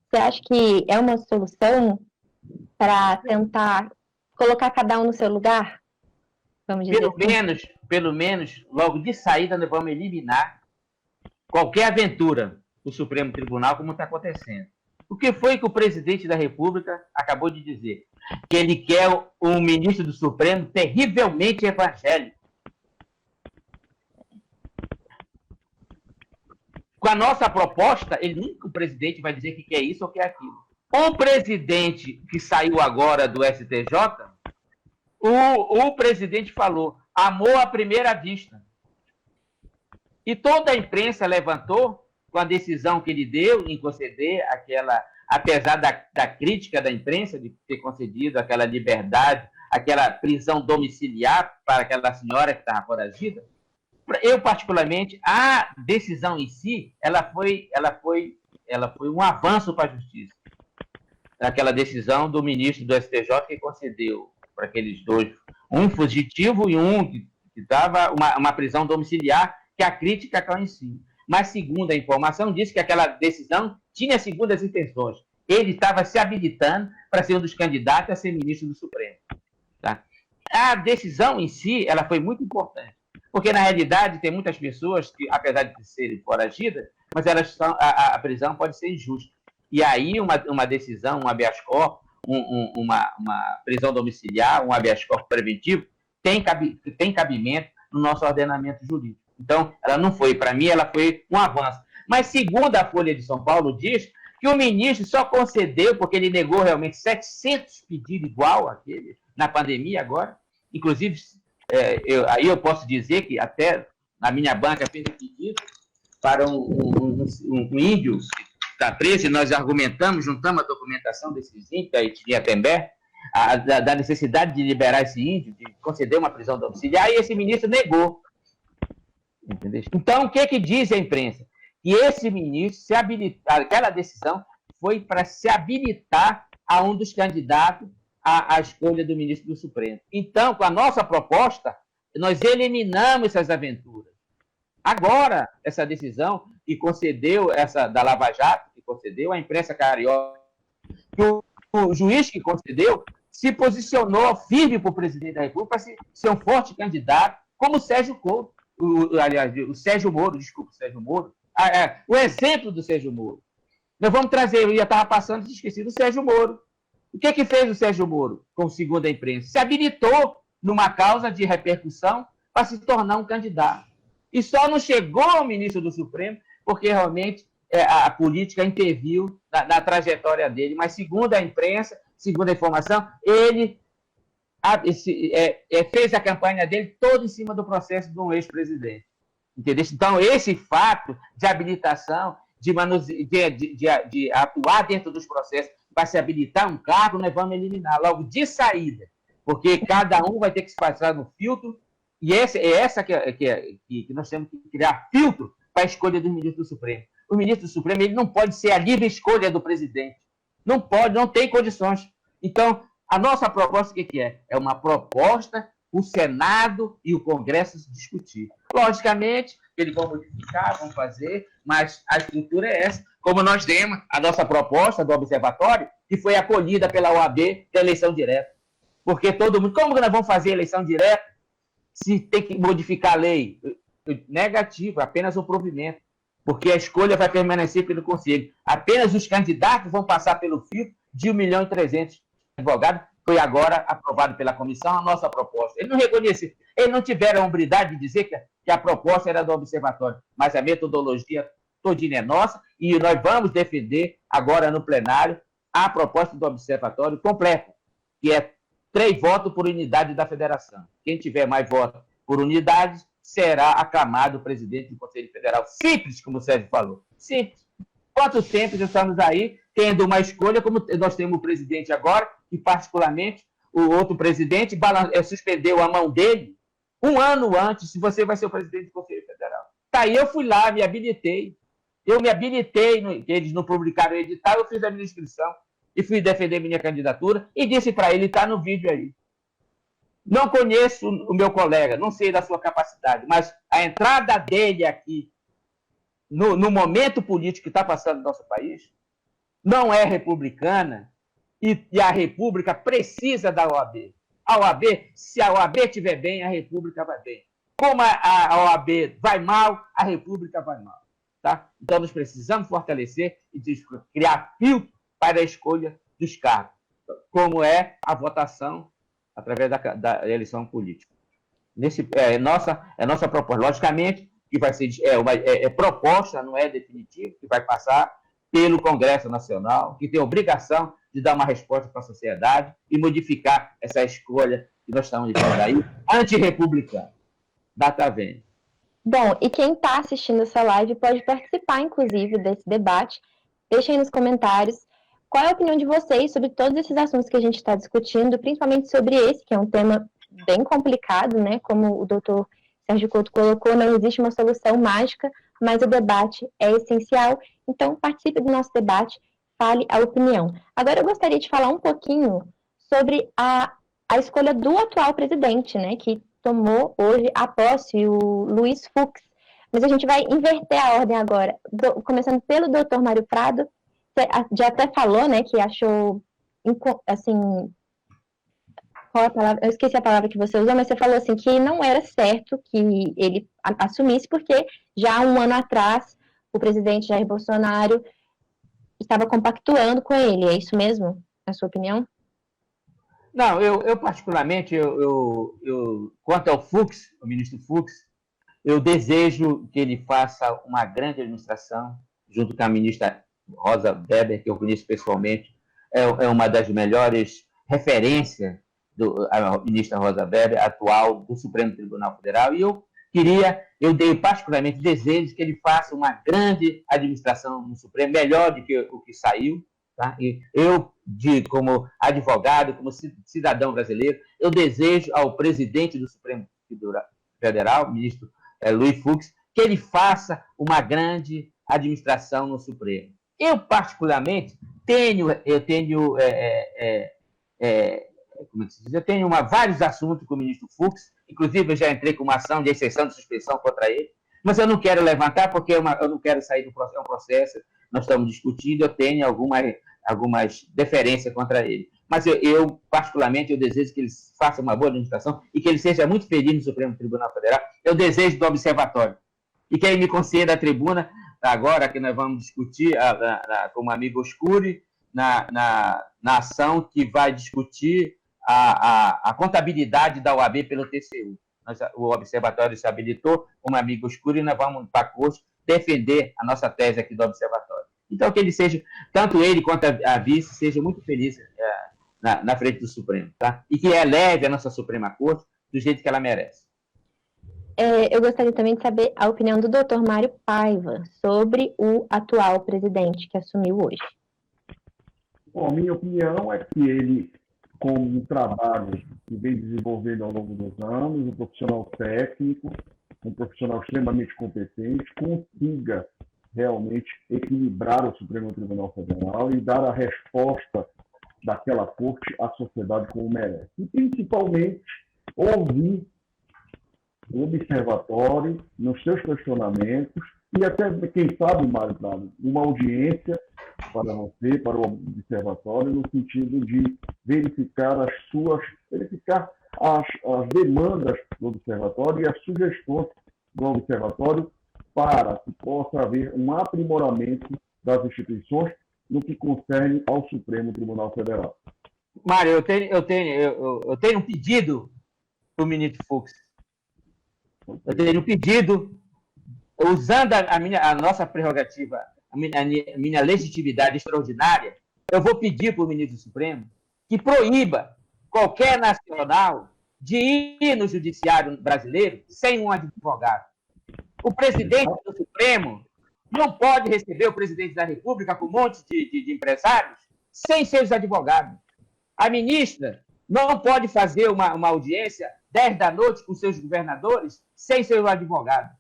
Você acha que é uma solução para tentar colocar cada um no seu lugar? Vamos dizer Pelo menos, logo de saída, nós vamos eliminar qualquer aventura do Supremo Tribunal, como está acontecendo. O que foi que o presidente da República acabou de dizer? Que ele quer um ministro do Supremo terrivelmente evangélico. Com a nossa proposta, o presidente vai dizer que quer isso ou quer aquilo. O presidente que saiu agora do STJ, o presidente falou, amor à primeira vista. E toda a imprensa levantou com a decisão que ele deu em conceder aquela, apesar da crítica da imprensa de ter concedido aquela liberdade, aquela prisão domiciliar para aquela senhora que estava foragida. Eu, particularmente, a decisão em si, ela foi um avanço para a justiça. Aquela decisão do ministro do STJ que concedeu para aqueles dois, um fugitivo e um que dava uma prisão domiciliar, que a crítica caiu em si. Mas, segundo a informação, disse que aquela decisão tinha segundas intenções. Ele estava se habilitando para ser um dos candidatos a ser ministro do Supremo. Tá? A decisão em si, ela foi muito importante. Porque, na realidade, tem muitas pessoas que, apesar de serem foragidas, mas a prisão pode ser injusta. E aí, uma decisão, um habeas corpus, uma prisão domiciliar, um habeas corpus preventivo, tem cabimento no nosso ordenamento jurídico. Então, ela não foi, para mim, ela foi um avanço. Mas, segundo a Folha de São Paulo, diz que o ministro só concedeu, porque ele negou realmente 700 pedidos igual àquele, na pandemia agora. Inclusive, aí eu posso dizer que até a minha banca fez um pedido para um índio que está preso, e nós argumentamos, juntamos a documentação desses índios, da etnia Pember, da necessidade de liberar esse índio, de conceder uma prisão domiciliar, e esse ministro negou. Entendeu? Então, o que diz a imprensa? Que esse ministro se habilitar, aquela decisão foi para se habilitar a um dos candidatos à escolha do ministro do Supremo. Então, com a nossa proposta, Nós eliminamos essas aventuras. Agora, essa decisão que concedeu, essa da Lava Jato, que concedeu, a imprensa carioca, o juiz que concedeu, se posicionou firme para o presidente da República para ser um forte candidato, como o Sérgio Couto, o Sérgio Moro, o exemplo do Sérgio Moro. Nós vamos trazer, eu já estava passando, esqueci do Sérgio Moro. O que fez o Sérgio Moro, com segundo a imprensa? Se habilitou numa causa de repercussão para se tornar um candidato. E só não chegou ao ministro do Supremo porque realmente a política interviu na trajetória dele. Mas, segundo a imprensa, segundo a informação, ele fez a campanha dele toda em cima do processo de um ex-presidente. Entendeu? Então, esse fato de habilitação, de atuar dentro dos processos para se habilitar um cargo, nós vamos eliminar logo de saída, porque cada um vai ter que se passar no filtro, e essa que nós temos que criar filtro para a escolha do ministro do Supremo. O ministro do Supremo ele não pode ser a livre escolha do presidente. Não pode, não tem condições. Então, a nossa proposta, o que é? É uma proposta o Senado e o Congresso discutir. Logicamente, eles vão modificar, vão fazer, mas a estrutura é essa. Como nós temos a nossa proposta do Observatório, que foi acolhida pela OAB da eleição direta. Porque todo mundo... Como que nós vamos fazer eleição direta se tem que modificar a lei? Negativo, apenas o provimento. Porque a escolha vai permanecer pelo Conselho. Apenas os candidatos vão passar pelo filtro de 1.300.000 advogados. Foi agora aprovado pela comissão a nossa proposta. Ele não reconheceu, eles não tiveram a hombridade de dizer que a proposta era do Observatório, mas a metodologia todinha é nossa e nós vamos defender agora no plenário a proposta do Observatório completa, que é 3 votos por unidade da federação. Quem tiver mais votos por unidade será aclamado presidente do Conselho Federal. Simples, como o Sérgio falou. Simples. Quanto tempo já estamos aí tendo uma escolha, como nós temos o presidente agora, e particularmente o outro presidente suspendeu a mão dele 1 ano antes, se você vai ser o presidente do Conselho Federal. Tá aí, eu fui lá, me habilitei. Eu me habilitei, eles não publicaram o edital, eu fiz a minha inscrição e fui defender minha candidatura e disse para ele, está no vídeo aí. Não conheço o meu colega, não sei da sua capacidade, mas a entrada dele aqui, no momento político que está passando no nosso país, não é republicana e a República precisa da OAB. A OAB, se a OAB estiver bem, a República vai bem. Como a OAB vai mal, a República vai mal. Tá? Então, nós precisamos fortalecer e criar filtro para a escolha dos cargos, como é a votação através da eleição política. É nossa proposta. Logicamente, que vai ser proposta, não é definitivo, que vai passar pelo Congresso Nacional, que tem a obrigação de dar uma resposta para a sociedade e modificar essa escolha que nós estamos vivendo aí, antirrepublicana. Data vem. Bom, e quem está assistindo essa live pode participar, inclusive, desse debate. Deixem aí nos comentários qual é a opinião de vocês sobre todos esses assuntos que a gente está discutindo, principalmente sobre esse, que é um tema bem complicado, né? Como o doutor Sérgio Couto colocou, não existe uma solução mágica, mas o debate é essencial. Então, participe do nosso debate, fale a opinião. Agora, eu gostaria de falar um pouquinho sobre a escolha do atual presidente, né? Que tomou hoje a posse, o Luiz Fux. Mas a gente vai inverter a ordem agora, começando pelo doutor Mário Prado. Você já até falou, né, que achou, assim, qual a palavra? Eu esqueci a palavra que você usou, mas você falou assim, que não era certo que ele assumisse, porque já há 1 ano atrás, o presidente Jair Bolsonaro estava compactuando com ele. É isso mesmo, na sua opinião? Não, eu particularmente, quanto ao Fux, o ministro Fux, eu desejo que ele faça uma grande administração, junto com a ministra Rosa Weber, que eu conheço pessoalmente, é uma das melhores referências a ministra Rosa Weber, atual do Supremo Tribunal Federal, e eu dei particularmente desejo que ele faça uma grande administração no Supremo, melhor do que o que saiu. Tá? E eu, como advogado, como cidadão brasileiro, eu desejo ao presidente do Supremo Federal, ministro Luiz Fux, que ele faça uma grande administração no Supremo. Eu, particularmente, tenho vários assuntos com o ministro Fux inclusive eu já entrei com uma ação de exceção de suspensão contra ele, mas eu não quero levantar porque eu não quero sair do processo, é um processo, nós estamos discutindo, eu tenho algumas deferências contra ele. Mas eu, particularmente, eu desejo que ele faça uma boa administração e que ele seja muito feliz no Supremo Tribunal Federal. Eu desejo do Observatório. E que ele me conceda a tribuna, agora que nós vamos discutir com o amigo Oscuri, na ação que vai discutir a contabilidade da OAB pelo TCU. O Observatório se habilitou, como amigo Oscuri, e nós vamos para a corte defender a nossa tese aqui do Observatório. Então, que ele seja, tanto ele quanto a vice, seja muito feliz na frente do Supremo, tá? E que eleve a nossa Suprema Corte do jeito que ela merece. Eu gostaria também de saber a opinião do Dr. Mário Paiva sobre o atual presidente que assumiu hoje. Bom, a minha opinião é que ele, com um trabalho que vem desenvolvendo ao longo dos anos, um profissional técnico, um profissional extremamente competente, consiga realmente equilibrar o Supremo Tribunal Federal e dar a resposta daquela corte à sociedade como merece. E, principalmente, ouvir o observatório nos seus questionamentos e até, quem sabe, Mário, uma audiência para você, para o observatório, no sentido de verificar as demandas do observatório e as sugestões do observatório para que possa haver um aprimoramento das instituições no que concerne ao Supremo Tribunal Federal. Mário, eu tenho um pedido para o ministro Fux. Eu tenho um pedido, usando a nossa prerrogativa, a minha legitimidade extraordinária, eu vou pedir para o ministro do Supremo que proíba qualquer nacional de ir no judiciário brasileiro sem um advogado. O presidente do Supremo não pode receber o presidente da República com um monte de empresários sem seus advogados. A ministra não pode fazer uma audiência 10 da noite com seus governadores sem seu advogado.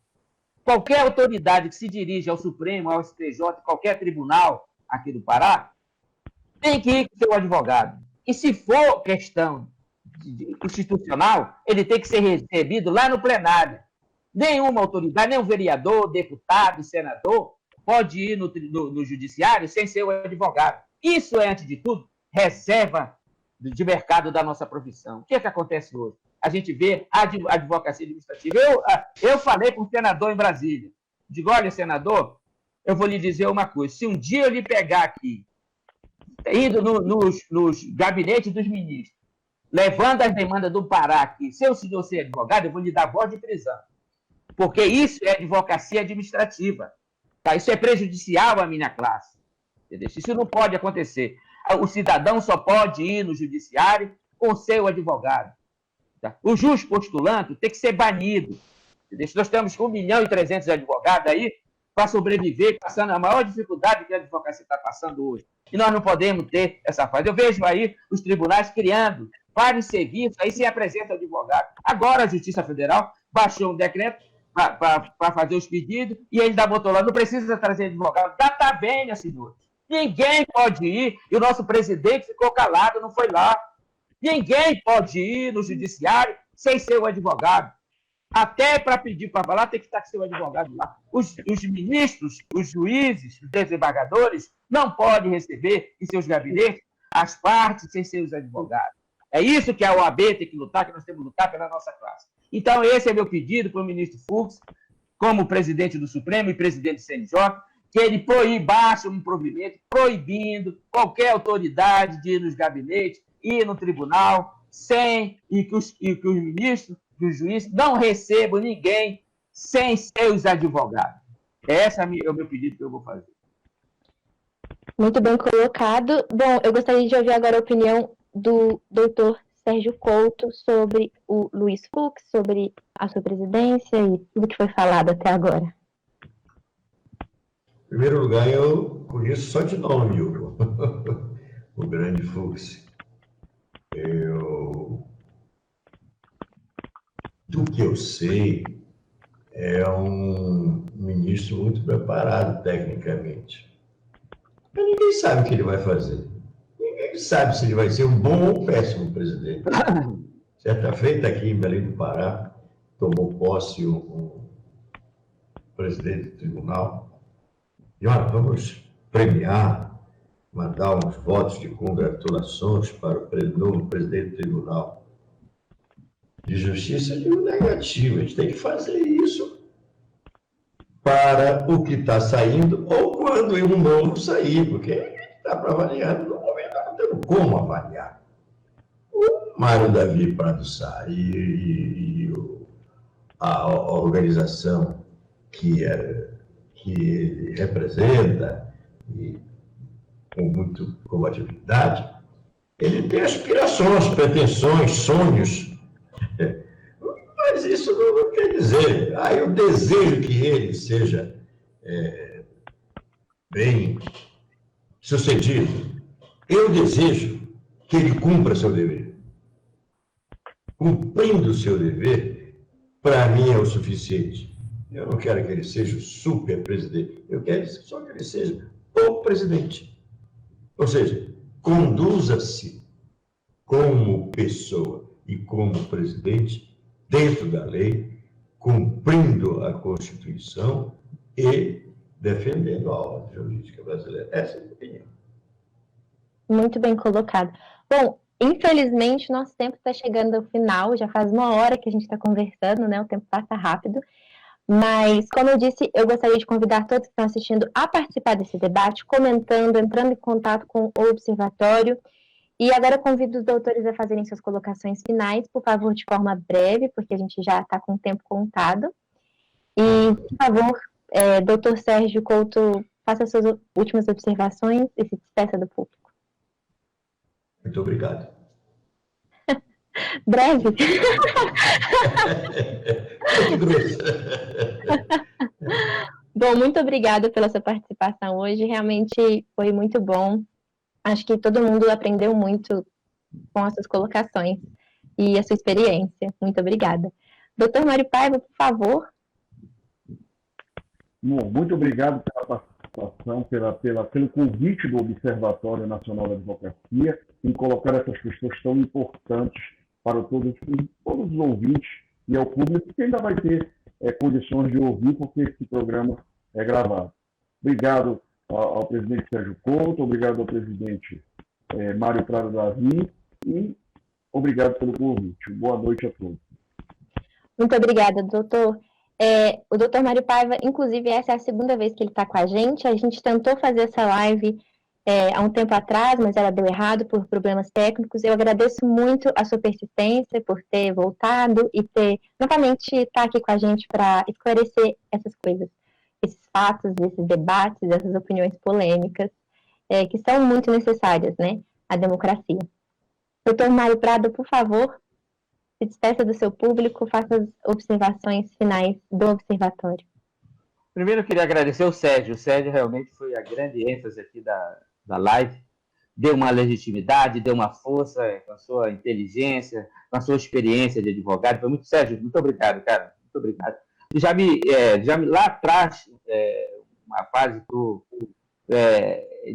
Qualquer autoridade que se dirige ao Supremo, ao STJ, qualquer tribunal aqui do Pará, tem que ir com seu advogado. E se for questão constitucional, ele tem que ser recebido lá no plenário. Nenhuma autoridade, nenhum vereador, deputado, senador, pode ir no judiciário sem seu advogado. Isso é, antes de tudo, reserva de mercado da nossa profissão. O que é que acontece hoje? A gente vê a advocacia administrativa. Eu falei com um senador em Brasília. Digo, olha, senador, eu vou lhe dizer uma coisa. Se um dia eu lhe pegar aqui, indo nos gabinetes dos ministros, levando as demandas do Pará aqui, se eu ser advogado, eu vou lhe dar voz de prisão. Porque isso é advocacia administrativa. Tá? Isso é prejudicial à minha classe. Entendeu? Isso não pode acontecer. O cidadão só pode ir no judiciário com seu advogado. Tá? O juiz postulante tem que ser banido. Entendeu? Nós estamos com 1.300.000 advogados aí para sobreviver, passando a maior dificuldade que a advocacia está passando hoje. E nós não podemos ter essa fase. Eu vejo aí os tribunais criando vários serviços, aí se apresenta o advogado. Agora a Justiça Federal baixou um decreto para fazer os pedidos e ele ainda botou lá, não precisa trazer advogado. Data vênia, senhores. Ninguém pode ir, e o nosso presidente ficou calado, não foi lá. Ninguém pode ir no judiciário sem ser o advogado. Até para pedir para falar, tem que estar com seu advogado lá. Os ministros, os juízes, os desembargadores, não podem receber em seus gabinetes as partes sem seus advogados. É isso que a OAB tem que lutar, que nós temos que lutar pela nossa classe. Então, esse é meu pedido para o ministro Fux, como presidente do Supremo e presidente do CNJ, que ele proíbasse um provimento proibindo qualquer autoridade de ir nos gabinetes, ir no tribunal, e que os ministros, que os juízes não recebam ninguém sem seus advogados. Esse é o meu pedido que eu vou fazer. Muito bem colocado. Bom, eu gostaria de ouvir agora a opinião do doutor Sérgio Couto sobre o Luiz Fux, sobre a sua presidência e tudo que foi falado até agora. Em primeiro lugar, eu conheço só de nome o grande Fux. Do que eu sei, é um ministro muito preparado tecnicamente. Mas ninguém sabe o que ele vai fazer. Ninguém sabe se ele vai ser um bom ou um péssimo presidente. Certa feita, aqui em Belém do Pará, tomou posse o presidente do tribunal. E olha, vamos premiar, mandar uns votos de congratulações para o novo presidente do tribunal de justiça de um negativo. A gente tem que fazer isso para o que está saindo ou quando um novo sair, porque está para avaliar. No momento não temos como avaliar. O Mário Davi Prado Sá e a organização que ele representa, e com muito combatividade, ele tem aspirações, pretensões, sonhos. Mas isso não quer dizer. Eu desejo que ele seja bem sucedido. Eu desejo que ele cumpra seu dever. Cumprindo o seu dever, para mim é o suficiente. Eu não quero que ele seja o super presidente. Eu quero só que ele seja o presidente. Ou seja, conduza-se como pessoa e como presidente dentro da lei, cumprindo a Constituição e defendendo a ordem jurídica brasileira. Essa é a minha opinião. Muito bem colocado. Bom, infelizmente, nosso tempo está chegando ao final, já faz 1 hora que a gente está conversando, né? O tempo passa rápido. Mas, como eu disse, eu gostaria de convidar todos que estão assistindo a participar desse debate, comentando, entrando em contato com o Observatório. E agora eu convido os doutores a fazerem suas colocações finais, por favor, de forma breve, porque a gente já está com o tempo contado. E, por favor, doutor Sérgio Couto, faça as suas últimas observações e se despeça do público. Muito obrigado. Breve. Bom, muito obrigada pela sua participação hoje. Realmente foi muito bom. Acho que todo mundo aprendeu muito com as suas colocações e a sua experiência. Muito obrigada. Doutor Mário Paiva, por favor. Bom, muito obrigado pela participação, pelo convite do Observatório Nacional da Advocacia em colocar essas questões tão importantes para todos os ouvintes e ao público que ainda vai ter condições de ouvir, porque esse programa é gravado. Obrigado ao presidente Sérgio Couto, obrigado ao presidente Mário Prado Davi e obrigado pelo convite. Boa noite a todos. Muito obrigada, doutor. O doutor Mário Paiva, inclusive, essa é a segunda vez que ele está com a gente. A gente tentou fazer essa live há um tempo atrás, mas ela deu errado por problemas técnicos. Eu agradeço muito a sua persistência por ter voltado e ter novamente estar aqui com a gente para esclarecer essas coisas, esses fatos, esses debates, essas opiniões polêmicas, que são muito necessárias, né, à democracia. Doutor Mário Prado, por favor, se despeça do seu público, faça as observações finais do Observatório. Primeiro, eu queria agradecer ao Sérgio. O Sérgio realmente foi a grande ênfase aqui da live. Deu uma legitimidade, deu uma força com a sua inteligência, com a sua experiência de advogado. Foi muito, Sérgio, muito obrigado, cara. Muito obrigado. Já me lá atrás, uma fase que tu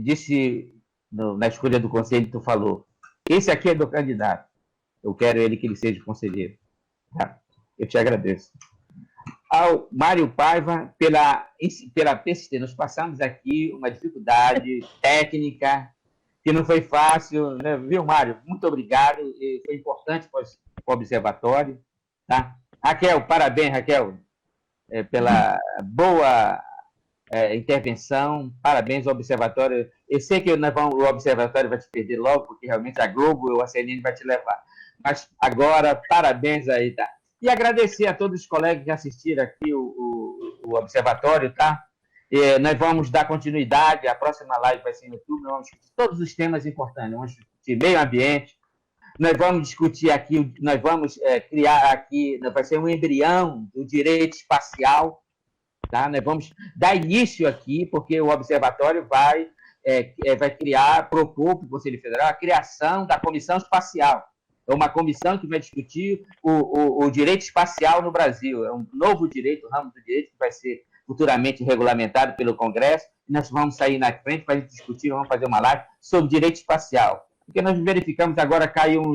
disse na escolha do conselho, tu falou, esse aqui é do candidato. Eu quero que ele seja conselheiro. Tá? Eu te agradeço. Ao Mário Paiva, pela persistência. Nós passamos aqui uma dificuldade técnica que não foi fácil, né? Viu, Mário? Muito obrigado. E foi importante para o Observatório. Tá? Raquel, parabéns, Raquel, pela boa intervenção. Parabéns ao Observatório. Eu sei que o Observatório vai te perder logo, porque realmente a Globo ou a CNN vai te levar. Mas agora, parabéns aí, tá? E agradecer a todos os colegas que assistiram aqui o Observatório, tá? Nós vamos dar continuidade, a próxima live vai ser no YouTube, nós vamos discutir todos os temas importantes, vamos discutir meio ambiente, nós vamos discutir aqui, nós vamos criar aqui, vai ser um embrião do direito espacial, tá? Nós vamos dar início aqui, porque o Observatório vai propor para o Conselho Federal a criação da Comissão Espacial. É uma comissão que vai discutir o direito espacial no Brasil. É um novo direito, ramo do direito, que vai ser futuramente regulamentado pelo Congresso. E nós vamos sair na frente para discutir, vamos fazer uma live sobre direito espacial. Porque nós verificamos agora, caiu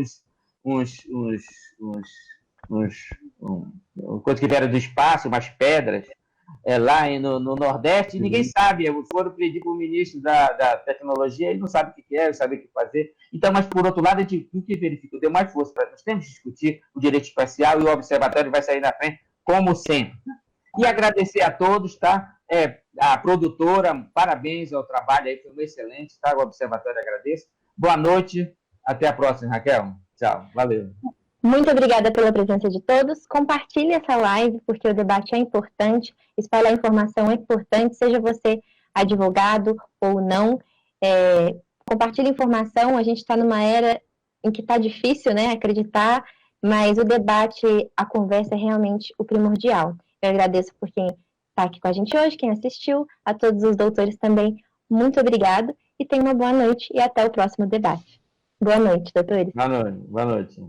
coisas que vieram do espaço, umas pedras, lá no Nordeste, e ninguém sabe. Foram pedir para o ministro da tecnologia, ele não sabe o que é, não sabe o que fazer. Então, mas por outro lado, a gente o que verifica, deu mais força para nós temos que discutir o direito espacial, e o observatório vai sair na frente, como sempre. E agradecer a todos, tá? A produtora, parabéns ao trabalho aí, foi um excelente, tá? O observatório agradece. Boa noite, até a próxima, Raquel. Tchau, valeu. Muito obrigada pela presença de todos. Compartilhe essa live, porque o debate é importante, espalhar informação é importante, seja você advogado ou não. Compartilhe informação, a gente está numa era em que está difícil, né, acreditar, mas o debate, a conversa é realmente o primordial. Eu agradeço por quem está aqui com a gente hoje, quem assistiu, a todos os doutores também, muito obrigado, e tenha uma boa noite, e até o próximo debate. Boa noite, doutores. Boa noite.